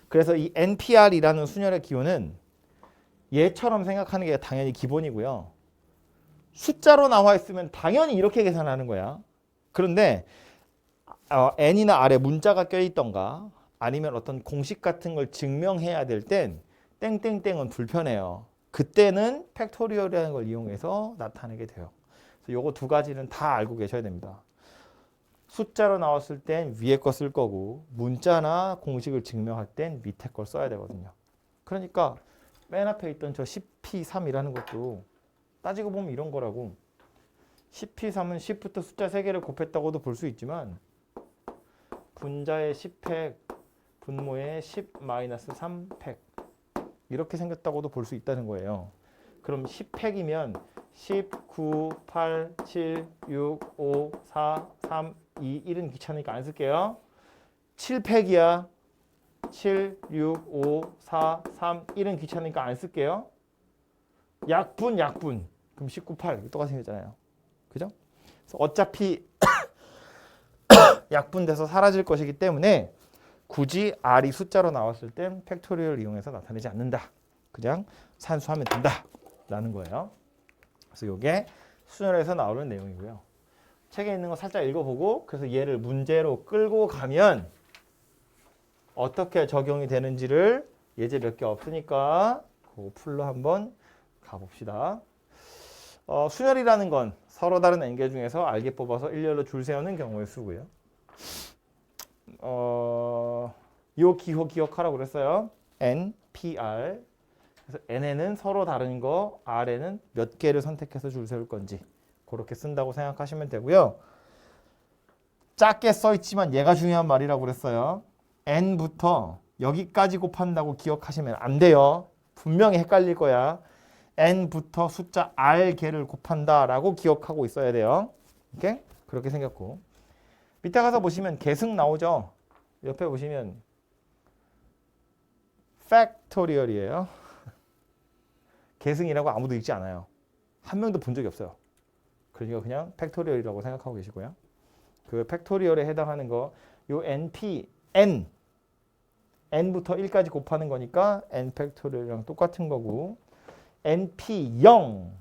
그래서 이 NPR이라는 순열의 기호는 얘처럼 생각하는 게 당연히 기본이고요. 숫자로 나와 있으면 당연히 이렇게 계산하는 거야. 그런데 n이나 r에 문자가 껴있던가 아니면 어떤 공식 같은 걸 증명해야 될 땐 땡땡땡은 불편해요. 그때는 팩토리얼이라는 걸 이용해서 나타내게 돼요. 그래서 요거 두 가지는 다 알고 계셔야 됩니다. 숫자로 나왔을 땐 위에 거 쓸 거고 문자나 공식을 증명할 땐 밑에 걸 써야 되거든요. 그러니까 맨 앞에 있던 저 10P3이라는 것도 따지고 보면 이런 거라고. 10P3은 10부터 숫자 3개를 곱했다고도 볼 수 있지만 분자의 10팩, 분모의 10-3팩 이렇게 생겼다고도 볼 수 있다는 거예요. 그럼 10팩이면 10, 9, 8, 7, 6, 5, 4, 3, 2, 1은 귀찮으니까 안 쓸게요. 7팩이야. 7, 6, 5, 4, 3, 1은 귀찮으니까 안 쓸게요. 약분. 그럼 19, 8 똑같이 생겼잖아요. 그죠? 그래서 어차피 약분돼서 사라질 것이기 때문에 굳이 R이 숫자로 나왔을 땐 팩토리얼을 이용해서 나타내지 않는다. 그냥 산수하면 된다. 라는 거예요. 그래서 이게 순열에서 나오는 내용이고요. 책에 있는 거 살짝 읽어보고 그래서 얘를 문제로 끌고 가면 어떻게 적용이 되는지를 예제 몇 개 없으니까 그거 풀로 한번 가봅시다. 순열이라는 건 서로 다른 n개 중에서 알게 뽑아서 일렬로 줄 세우는 경우에 쓰고요. 요 기호 기억하라고 그랬어요. n, p, r. 그래서 n에는 서로 다른 거, r에는 몇 개를 선택해서 줄 세울 건지 그렇게 쓴다고 생각하시면 되고요. 작게 써 있지만 얘가 중요한 말이라고 그랬어요. n부터 여기까지 곱한다고 기억하시면 안 돼요. 분명히 헷갈릴 거야. n부터 숫자 r개를 곱한다라고 기억하고 있어야 돼요. 이렇게 그렇게 생겼고 밑에 가서 보시면 계승 나오죠. 옆에 보시면 팩토리얼이에요. 계승이라고 아무도 읽지 않아요. 한 명도 본 적이 없어요. 그러니까 그냥 팩토리얼이라고 생각하고 계시고요. 그 팩토리얼에 해당하는 거 요 np, n부터 1까지 곱하는 거니까 n 팩토리얼이랑 똑같은 거고 np0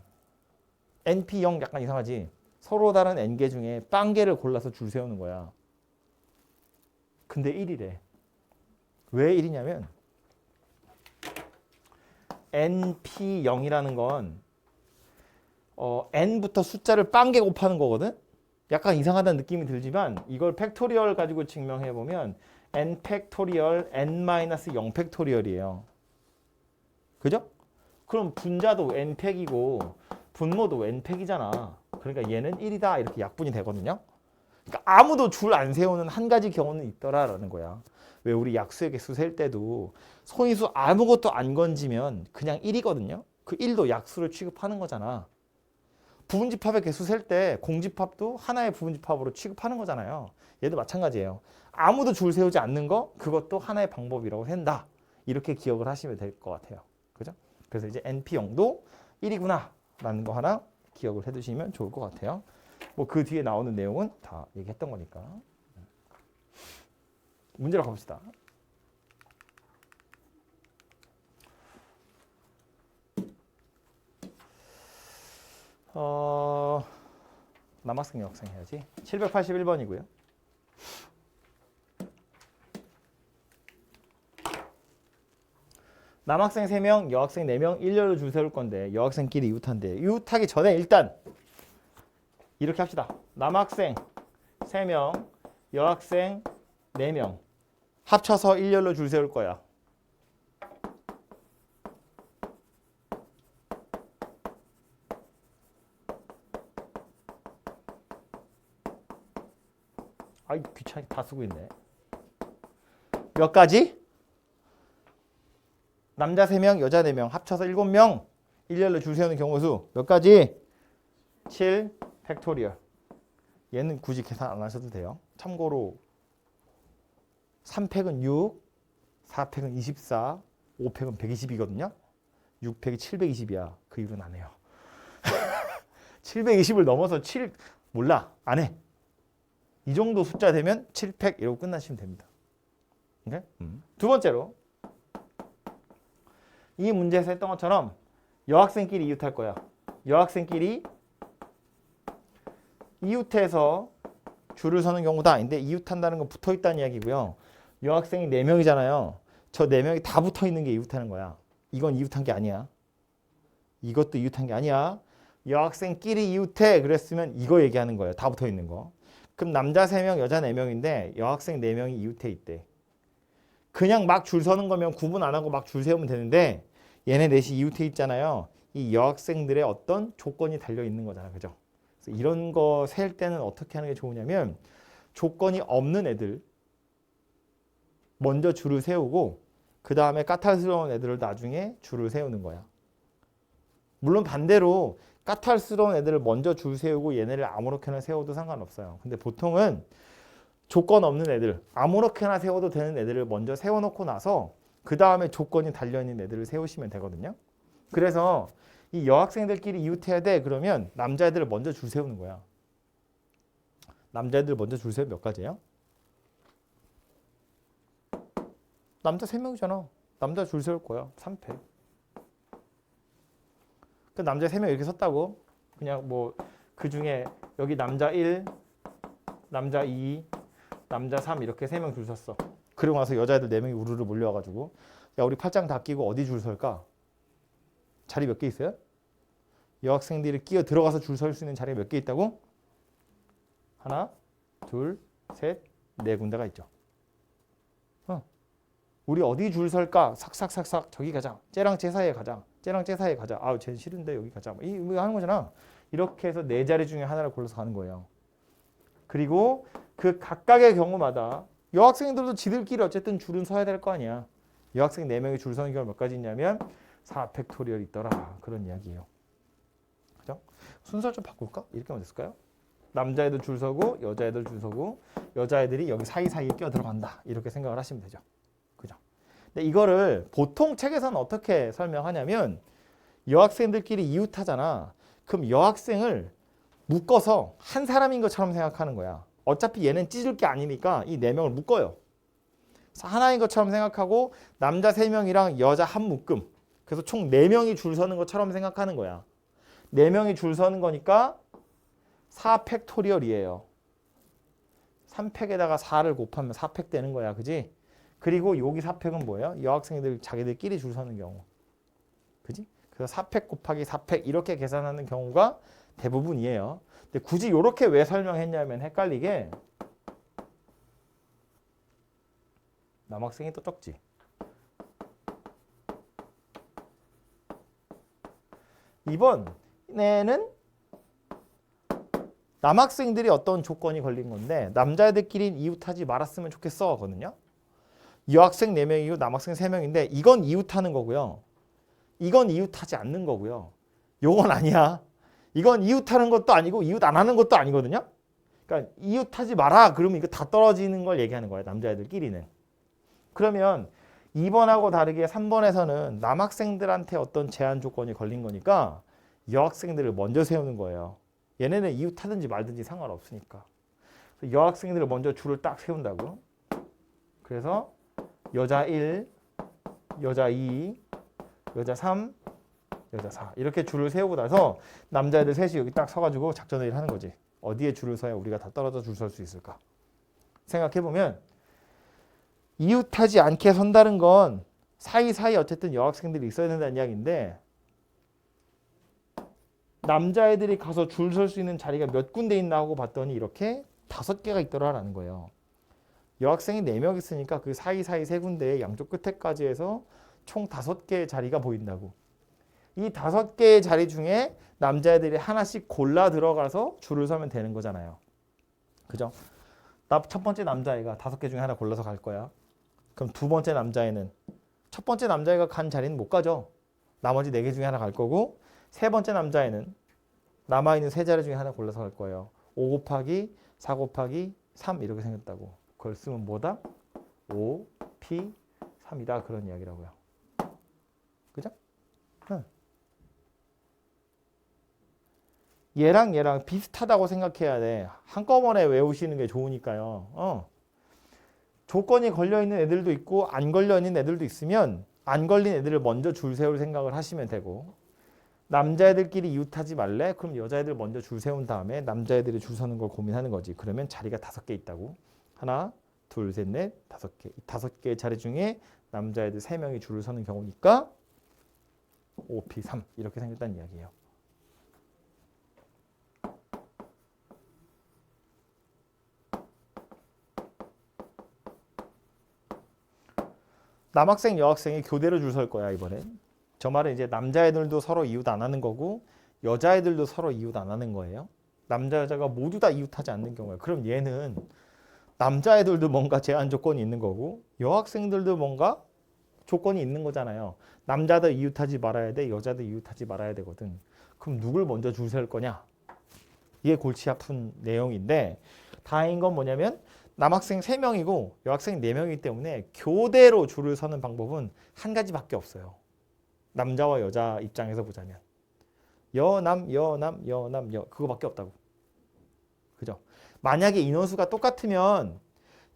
약간 이상하지? 서로 다른 n개 중에 빵개를 골라서 줄 세우는 거야. 근데 1이래. 왜 1이냐면 np0이라는 건 n부터 숫자를 빵개 곱하는 거거든? 약간 이상하다는 느낌이 들지만 이걸 팩토리얼 가지고 증명해 보면 n 팩토리얼 n-0 팩토리얼이에요. 그죠? 그럼 분자도 n 팩이고 분모도 n 팩이잖아. 그러니까 얘는 1이다 이렇게 약분이 되거든요. 그러니까 아무도 줄 안 세우는 한 가지 경우는 있더라라는 거야. 왜 우리 약수의 개수 셀 때도 소인수 아무것도 안 건지면 그냥 1이거든요. 그 1도 약수를 취급하는 거잖아. 부분집합의 개수 셀 때 공집합도 하나의 부분집합으로 취급하는 거잖아요. 얘도 마찬가지예요. 아무도 줄 세우지 않는 거 그것도 하나의 방법이라고 한다. 이렇게 기억을 하시면 될 것 같아요. 그죠? 그래서 이제 NP형도 1이구나 라는 거 하나 기억을 해두시면 좋을 것 같아요. 뭐 그 뒤에 나오는 내용은 다 얘기했던 거니까. 문제로 가봅시다. 남학생 여학생 해야지. 781번이고요. 남학생 3명, 여학생 4명 일렬로 줄 세울 건데 여학생끼리 이웃한데 이웃하기 전에 일단 이렇게 합시다. 남학생 3명, 여학생 4명 합쳐서 일렬로 줄 세울 거야. 아이 귀찮게 다 쓰고 있네. 몇 가지? 남자 3명, 여자 4명 합쳐서 7명 일렬로 줄 세우는 경우 수 몇 가지? 7 팩토리얼. 얘는 굳이 계산 안 하셔도 돼요. 참고로 3팩은 6, 4팩은 24, 5팩은 120이거든요. 6팩이 720이야. 그 이유는 안 해요. 720을 넘어서 7 몰라. 안 해. 이 정도 숫자 되면 7팩 이러고 끝나시면 됩니다. 오케이? 두 번째로 이 문제에서 했던 것처럼 여학생끼리 이웃할 거야. 여학생끼리 이웃해서 줄을 서는 경우도 아닌데 이웃한다는 건 붙어있다는 이야기고요. 여학생이 4명이잖아요. 저 4명이 다 붙어있는 게 이웃하는 거야. 이건 이웃한 게 아니야. 이것도 이웃한 게 아니야. 여학생끼리 이웃해 그랬으면 이거 얘기하는 거예요. 다 붙어있는 거. 그럼 남자 3명, 여자 4명인데 여학생 4명이 이웃해 있대. 그냥 막 줄 서는 거면 구분 안 하고 막 줄 세우면 되는데 얘네 넷이 이웃해 있잖아요. 이 여학생들의 어떤 조건이 달려 있는 거잖아. 그죠? 그래서 이런 거 셀 때는 어떻게 하는 게 좋으냐면 조건이 없는 애들 먼저 줄을 세우고 그 다음에 까탈스러운 애들을 나중에 줄을 세우는 거야. 물론 반대로 까탈스러운 애들을 먼저 줄 세우고 얘네를 아무렇게나 세워도 상관없어요. 근데 보통은 조건 없는 애들, 아무렇게나 세워도 되는 애들을 먼저 세워놓고 나서 그 다음에 조건이 달려있는 애들을 세우시면 되거든요. 그래서 이 여학생들끼리 이웃해야 돼. 그러면 남자애들을 먼저 줄 세우는 거야. 남자애들 먼저 줄 세우면 몇 가지예요? 남자 3명이잖아. 남자 줄 세울 거야. 3패. 그 남자 3명 이렇게 섰다고 그냥 뭐 그 중에 여기 남자 1, 남자 2, 남자 3 이렇게 3명 줄 섰어. 그리고 나서 여자애들 4명이 우르르 몰려와가지고 야 우리 팔짱 다 끼고 어디 줄 설까? 자리 몇 개 있어요? 여학생들이 끼어 들어가서 줄 설 수 있는 자리가 몇 개 있다고? 하나, 둘, 셋, 4군데가 있죠. 우리 어디 줄 설까? 삭삭삭삭 저기 가자. 쟤랑 쟤 사이에 가자. 쟤랑 쟤 사이에 가자. 아우 쟤는 싫은데 여기 가자. 이거 하는 거잖아. 이렇게 해서 4자리 중에 하나를 골라서 가는 거예요. 그리고 그 각각의 경우마다 여학생들도 지들끼리 어쨌든 줄은 서야 될 거 아니야. 여학생 4명이 줄 서는 경우 몇 가지 있냐면 4팩토리얼 있더라. 그런 이야기예요. 그죠? 순서를 좀 바꿀까? 이렇게 하면 됐을까요? 남자애들 줄 서고 여자애들 줄 서고 여자애들이 여기 사이사이에 끼어 들어간다. 이렇게 생각을 하시면 되죠. 그죠? 근데 이거를 보통 책에서는 어떻게 설명하냐면 여학생들끼리 이웃하잖아. 그럼 여학생을 묶어서 한 사람인 것처럼 생각하는 거야. 어차피 얘는 찢을 게 아니니까 이 4명을 묶어요. 그래서 하나인 것처럼 생각하고 남자 3명이랑 여자 한 묶음. 그래서 총 4명이 줄 서는 것처럼 생각하는 거야. 4명이 줄 서는 거니까 4팩토리얼이에요. 3팩에다가 4를 곱하면 4팩 되는 거야. 그지? 그리고 여기 4팩은 뭐예요? 여학생들 자기들끼리 줄 서는 경우. 그지? 그래서 4팩 곱하기 4팩 이렇게 계산하는 경우가 대부분이에요. 근데 굳이 이렇게 왜 설명했냐면 헷갈리게 남학생이 또 적지. 이번에는 남학생들이 어떤 조건이 걸린 건데 남자애들끼리는 이웃하지 말았으면 좋겠어 거든요. 여학생 4명이고 남학생 3명인데 이건 이웃하는 거고요. 이건 이웃하지 않는 거고요. 요건 아니야. 이건 이웃하는 것도 아니고 이웃 안 하는 것도 아니거든요. 그러니까 이웃하지 마라 그러면 이거 다 떨어지는 걸 얘기하는 거예요. 남자애들끼리는. 그러면 2번하고 다르게 3번에서는 남학생들한테 어떤 제한 조건이 걸린 거니까 여학생들을 먼저 세우는 거예요. 얘네는 이웃하든지 말든지 상관없으니까. 여학생들을 먼저 줄을 딱 세운다고. 그래서 여자 1, 여자 2, 여자 3, 여자 4 이렇게 줄을 세우고 나서 남자애들 셋이 여기 딱 서가지고 작전회의를 하는 거지. 어디에 줄을 서야 우리가 다 떨어져 줄 설 수 있을까? 생각해보면 이웃하지 않게 선다는 건 사이사이 어쨌든 여학생들이 있어야 된다는 이야기인데 남자애들이 가서 줄 설 수 있는 자리가 몇 군데 있나 하고 봤더니 이렇게 5개가 있더라라는 거예요. 여학생이 4명 있으니까 그 사이사이 3군데에 양쪽 끝에까지 해서 총 5개의 자리가 보인다고. 이 5개의 자리 중에 남자애들이 하나씩 골라 들어가서 줄을 서면 되는 거잖아요. 그죠? 첫 번째 남자애가 5개 중에 하나 골라서 갈 거야. 그럼 두 번째 남자애는 첫 번째 남자애가 간 자리는 못 가죠. 나머지 4개 중에 하나 갈 거고 세 번째 남자애는 남아있는 3자리 중에 하나 골라서 갈 거예요. 5 곱하기 4 곱하기 3 이렇게 생겼다고. 그걸 쓰면 뭐다? 5, P, 3이다. 그런 이야기라고요. 그죠? 응. 얘랑 비슷하다고 생각해야 돼. 한꺼번에 외우시는 게 좋으니까요. 조건이 걸려있는 애들도 있고 안 걸려있는 애들도 있으면 안 걸린 애들을 먼저 줄 세울 생각을 하시면 되고 남자애들끼리 이웃하지 말래? 그럼 여자애들 먼저 줄 세운 다음에 남자애들이 줄 서는 걸 고민하는 거지. 그러면 자리가 5개 있다고. 하나, 둘, 셋, 넷, 5개. 5개의 자리 중에 남자애들 3명이 줄을 서는 경우니까 5P, 3 이렇게 생겼다는 이야기예요. 남학생, 여학생이 교대로 줄 설 거야 이번엔. 저 말은 이제 남자애들도 서로 이웃 안 하는 거고 여자애들도 서로 이웃 안 하는 거예요. 남자, 여자가 모두 다 이웃하지 않는 경우에 그럼 얘는 남자애들도 뭔가 제한 조건이 있는 거고 여학생들도 뭔가 조건이 있는 거잖아요. 남자도 이웃하지 말아야 돼. 여자도 이웃하지 말아야 되거든. 그럼 누굴 먼저 줄 세울 거냐? 이게 골치 아픈 내용인데 다행인 건 뭐냐면 남학생 3명이고 여학생 4명이기 때문에 교대로 줄을 서는 방법은 한 가지밖에 없어요. 남자와 여자 입장에서 보자면 여남 그거밖에 없다고. 그죠? 만약에 인원수가 똑같으면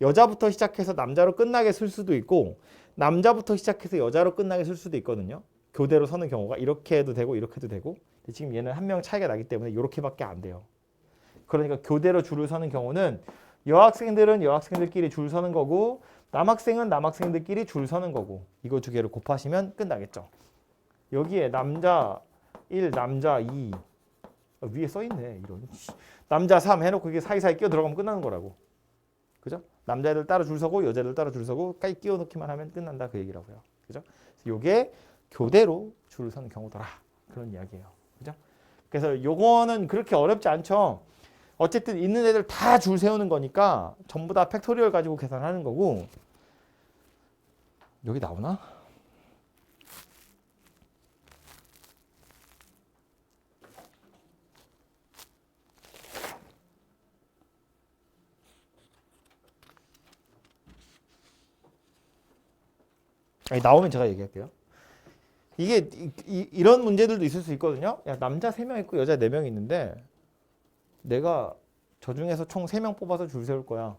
여자부터 시작해서 남자로 끝나게 쓸 수도 있고 남자부터 시작해서 여자로 끝나게 쓸 수도 있거든요. 교대로 서는 경우가 이렇게 해도 되고 이렇게 해도 되고 근데 지금 얘는 한 명 차이가 나기 때문에 이렇게밖에 안 돼요. 그러니까 교대로 줄을 서는 경우는 여학생들은 여학생들끼리 줄 서는 거고 남학생은 남학생들끼리 줄 서는 거고 이거 2개를 곱하시면 끝나겠죠. 여기에 남자 1, 남자 2 위에 써있네. 이런 남자 3 해놓고 이게 사이사이 끼어 들어가면 끝나는 거라고. 그죠? 남자애들 따로 줄 서고 여자애들 따로 줄 서고 까이 끼워 넣기만 하면 끝난다 그 얘기라고요. 그죠? 요게 교대로 줄을 서는 경우더라. 그런 이야기예요. 그죠? 그래서 요거는 그렇게 어렵지 않죠. 어쨌든 있는 애들 다 줄 세우는 거니까 전부 다 팩토리얼 가지고 계산하는 거고. 여기 나오나? 아니, 나오면 제가 얘기할게요. 이게 이런 문제들도 있을 수 있거든요. 야, 남자 3명 있고 여자 4명 있는데 내가 저 중에서 총 3명 뽑아서 줄 세울 거야.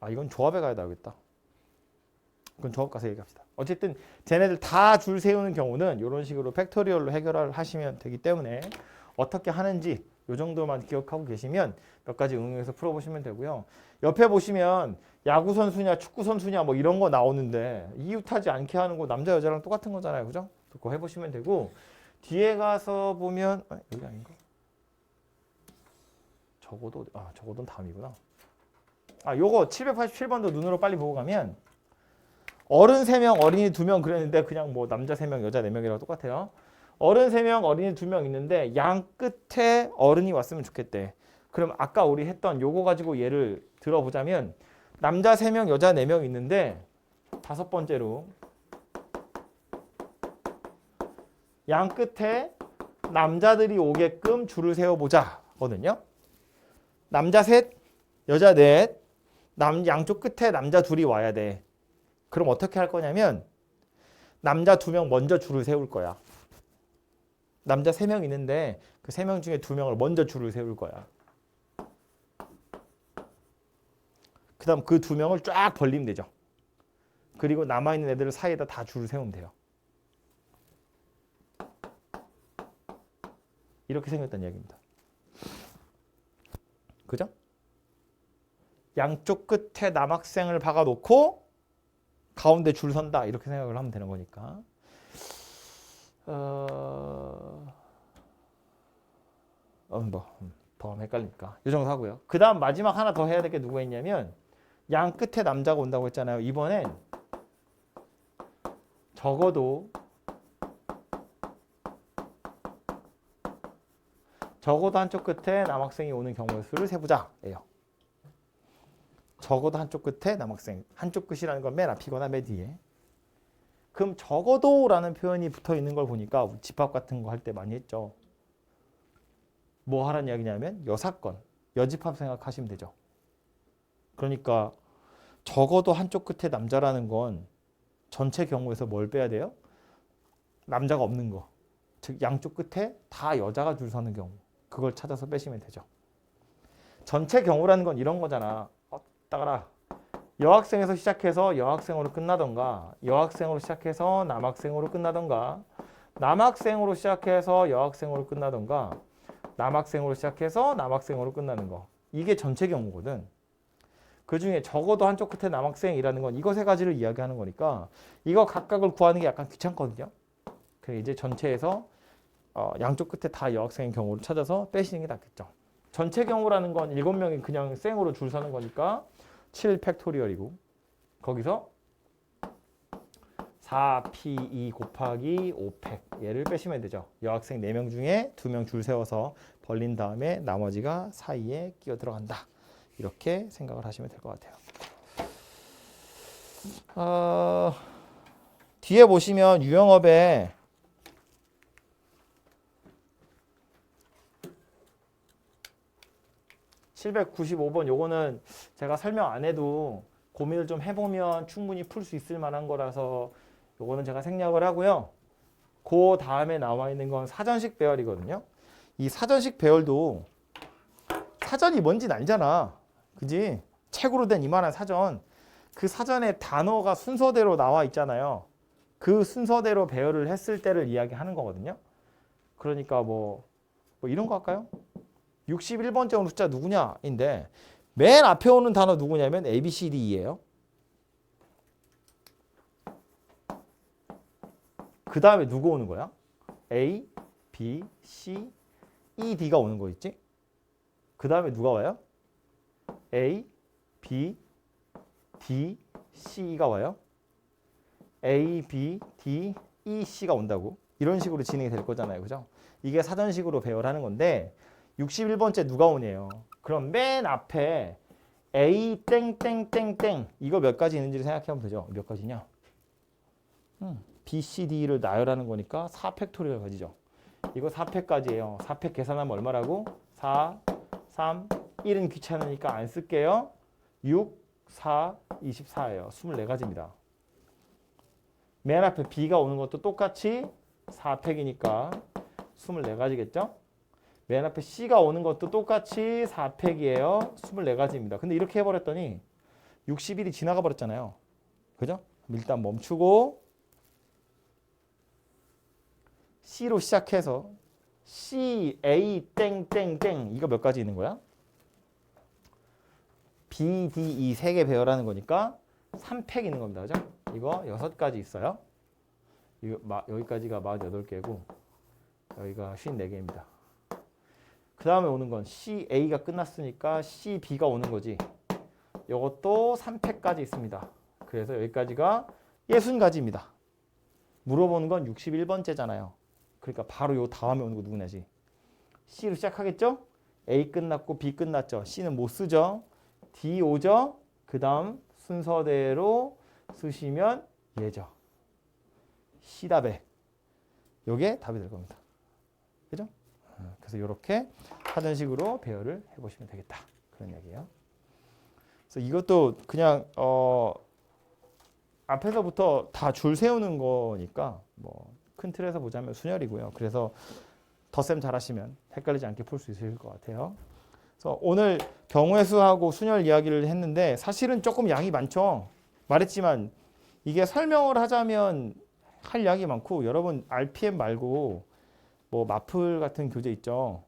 아, 이건 조합에 가야 나오겠다. 그건 조합 가서 얘기합시다. 어쨌든 쟤네들 다 줄 세우는 경우는 이런 식으로 팩토리얼로 해결을 하시면 되기 때문에 어떻게 하는지 이 정도만 기억하고 계시면 몇 가지 응용해서 풀어보시면 되고요. 옆에 보시면 야구 선수냐 축구 선수냐 뭐 이런 거 나오는데 이웃하지 않게 하는 거 남자 여자랑 똑같은 거잖아요. 그죠? 그거 해보시면 되고 뒤에 가서 보면 여기 아닌가? 적어도 다음이구나. 요거 787번도 눈으로 빨리 보고 가면 어른 3명, 어린이 2명 그랬는데 그냥 뭐 남자 3명, 여자 4명이랑 똑같아요. 어른 3명, 어린이 2명 있는데 양 끝에 어른이 왔으면 좋겠대. 그럼 아까 우리 했던 요거 가지고 예를 들어보자면 남자 3명, 여자 4명 있는데 5번째로 양 끝에 남자들이 오게끔 줄을 세워보자 거든요. 남자 셋, 여자 넷, 양쪽 끝에 남자 둘이 와야 돼. 그럼 어떻게 할 거냐면 남자 2명 먼저 줄을 세울 거야. 남자 3명 있는데 그 3명 중에 2명을 먼저 줄을 세울 거야. 그 다음 그 2명을 쫙 벌리면 되죠. 그리고 남아있는 애들을 사이에다 다 줄을 세우면 돼요. 이렇게 생겼다는 이야기입니다. 그죠? 양쪽 끝에 남학생을 박아놓고 가운데 줄 선다. 이렇게 생각을 하면 되는 거니까. 더 헷갈리니까. 이 정도 하고요. 그 다음 마지막 하나 더 해야 될 게 누가 있냐면 양 끝에 남자가 온다고 했잖아요. 이번엔 적어도 한쪽 끝에 남학생이 오는 경우의 수를 세보자. 예요. 적어도 한쪽 끝에 남학생. 한쪽 끝이라는 건 맨 앞이거나 맨 뒤에. 그럼 적어도라는 표현이 붙어 있는 걸 보니까 집합 같은 거 할 때 많이 했죠. 뭐 하라는 이야기냐면 여사건, 여집합 생각하시면 되죠. 그러니까 적어도 한쪽 끝에 남자라는 건 전체 경우에서 뭘 빼야 돼요? 남자가 없는 거. 즉 양쪽 끝에 다 여자가 줄 서는 경우. 그걸 찾아서 빼시면 되죠. 전체 경우라는 건 이런 거잖아. 따가라. 여학생에서 시작해서 여학생으로 끝나던가 여학생으로 시작해서 남학생으로 끝나던가 남학생으로 시작해서 여학생으로 끝나던가 남학생으로 시작해서 남학생으로 끝나는 거. 이게 전체 경우거든. 그중에 적어도 한쪽 끝에 남학생이라는 건 이거 3가지를 이야기하는 거니까 이거 각각을 구하는 게 약간 귀찮거든요. 그래 이제 전체에서 양쪽 끝에 다 여학생인 경우를 찾아서 빼시는 게 낫겠죠. 전체 경우라는 건 7명이 그냥 생으로 줄 서는 거니까 7 팩토리얼이고 거기서 4p2 곱하기 5팩 얘를 빼시면 되죠. 여학생 4명 중에 2명 줄 세워서 벌린 다음에 나머지가 사이에 끼어 들어간다. 이렇게 생각을 하시면 될 것 같아요. 뒤에 보시면 유형업에 (795번) 요거는 제가 설명 안 해도 고민을 좀 해보면 충분히 풀 수 있을 만한 거라서 요거는 제가 생략을 하고요. 그 다음에 나와 있는 건 사전식 배열이거든요. 이 사전식 배열도 사전이 뭔지는 알잖아. 그지? 책으로 된 이만한 사전. 그 사전에 단어가 순서대로 나와 있잖아요. 그 순서대로 배열을 했을 때를 이야기하는 거거든요. 그러니까 뭐 이런 거 할까요? 61번째 오는 숫자 누구냐? 인데 맨 앞에 오는 단어 누구냐면 A, B, C, D예요. 그 다음에 누구 오는 거야? A, B, C, E, D가 오는 거 있지? 그 다음에 누가 와요? A, B, D, C가 와요. A, B, D, E, C가 온다고. 이런 식으로 진행이 될 거잖아요. 그죠? 이게 사전식으로 배열하는 건데 61번째 누가 오네요. 그럼 맨 앞에 A 땡땡땡땡 이거 몇 가지 있는지를 생각해보면 되죠. 몇 가지냐? B, C, D를 나열하는 거니까 4팩토리얼 가지죠. 이거 4팩까지예요. 4팩 계산하면 얼마라고? 4, 3, 1은 귀찮으니까 안 쓸게요. 6, 4, 24예요. 24가지입니다. 맨 앞에 B가 오는 것도 똑같이 4팩이니까 24가지겠죠? 맨 앞에 C가 오는 것도 똑같이 4팩이에요. 24가지입니다. 근데 이렇게 해버렸더니 60일이 지나가 버렸잖아요. 그죠? 일단 멈추고 C로 시작해서 C, A, 땡땡땡 이거 몇 가지 있는 거야? B, D, E 3개 배열하는 거니까 3팩 있는 겁니다. 그죠? 이거 6가지 있어요. 이거 여기까지가 48개고 여기가 54개입니다. 그 다음에 오는 건 CA가 끝났으니까 CB가 오는 거지. 이것도 3팩까지 있습니다. 그래서 여기까지가 60가지입니다. 물어보는 건 61번째잖아요. 그러니까 바로 요 다음에 오는 거 누구냐지. C로 시작하겠죠? A 끝났고 B 끝났죠. C는 못 쓰죠. D 오죠. 그 다음 순서대로 쓰시면 얘죠. C답에. 요게 답이 될 겁니다. 그죠? 그래서 이렇게 하던 식으로 배열을 해보시면 되겠다. 그런 얘기예요. 그래서 이것도 그냥 앞에서부터 다 줄 세우는 거니까 뭐 큰 틀에서 보자면 순열이고요. 그래서 덧셈 잘하시면 헷갈리지 않게 풀 수 있을 것 같아요. 그래서 오늘 경우의 수하고 순열 이야기를 했는데 사실은 조금 양이 많죠. 말했지만 이게 설명을 하자면 할 양이 많고 여러분 RPM 말고 뭐 마플 같은 교재 있죠.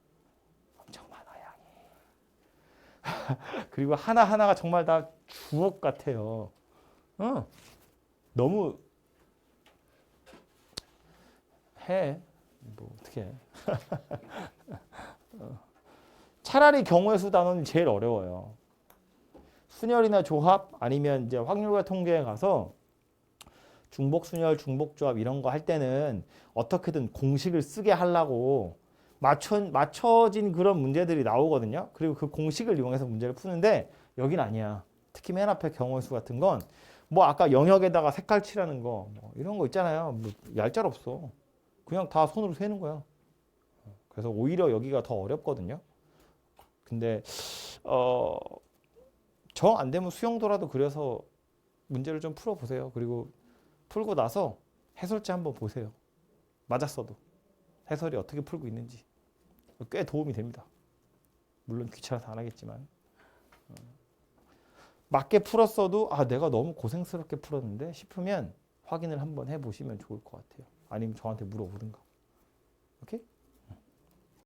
엄청 많아 양이. 그리고 하나하나가 정말 다 주옥 같아요. 너무 해. 뭐 어떻게 해. 차라리 경우의 수 단원이 제일 어려워요. 순열이나 조합 아니면 이제 확률과 통계에 가서 중복 순열, 중복 조합 이런 거 할 때는 어떻게든 공식을 쓰게 하려고 맞춰진 그런 문제들이 나오거든요. 그리고 그 공식을 이용해서 문제를 푸는데 여긴 아니야. 특히 맨 앞에 경우의 수 같은 건 뭐 아까 영역에다가 색깔 칠하는 거 뭐 이런 거 있잖아요. 뭐 얄짤 없어. 그냥 다 손으로 세는 거야. 그래서 오히려 여기가 더 어렵거든요. 근데 정 안 되면 수영도라도 그려서 문제를 좀 풀어보세요. 그리고 풀고 나서 해설지 한번 보세요. 맞았어도 해설이 어떻게 풀고 있는지 꽤 도움이 됩니다. 물론 귀찮아서 안 하겠지만 맞게 풀었어도 아 내가 너무 고생스럽게 풀었는데 싶으면 확인을 한번 해보시면 좋을 것 같아요. 아니면 저한테 물어보든가. 오케이?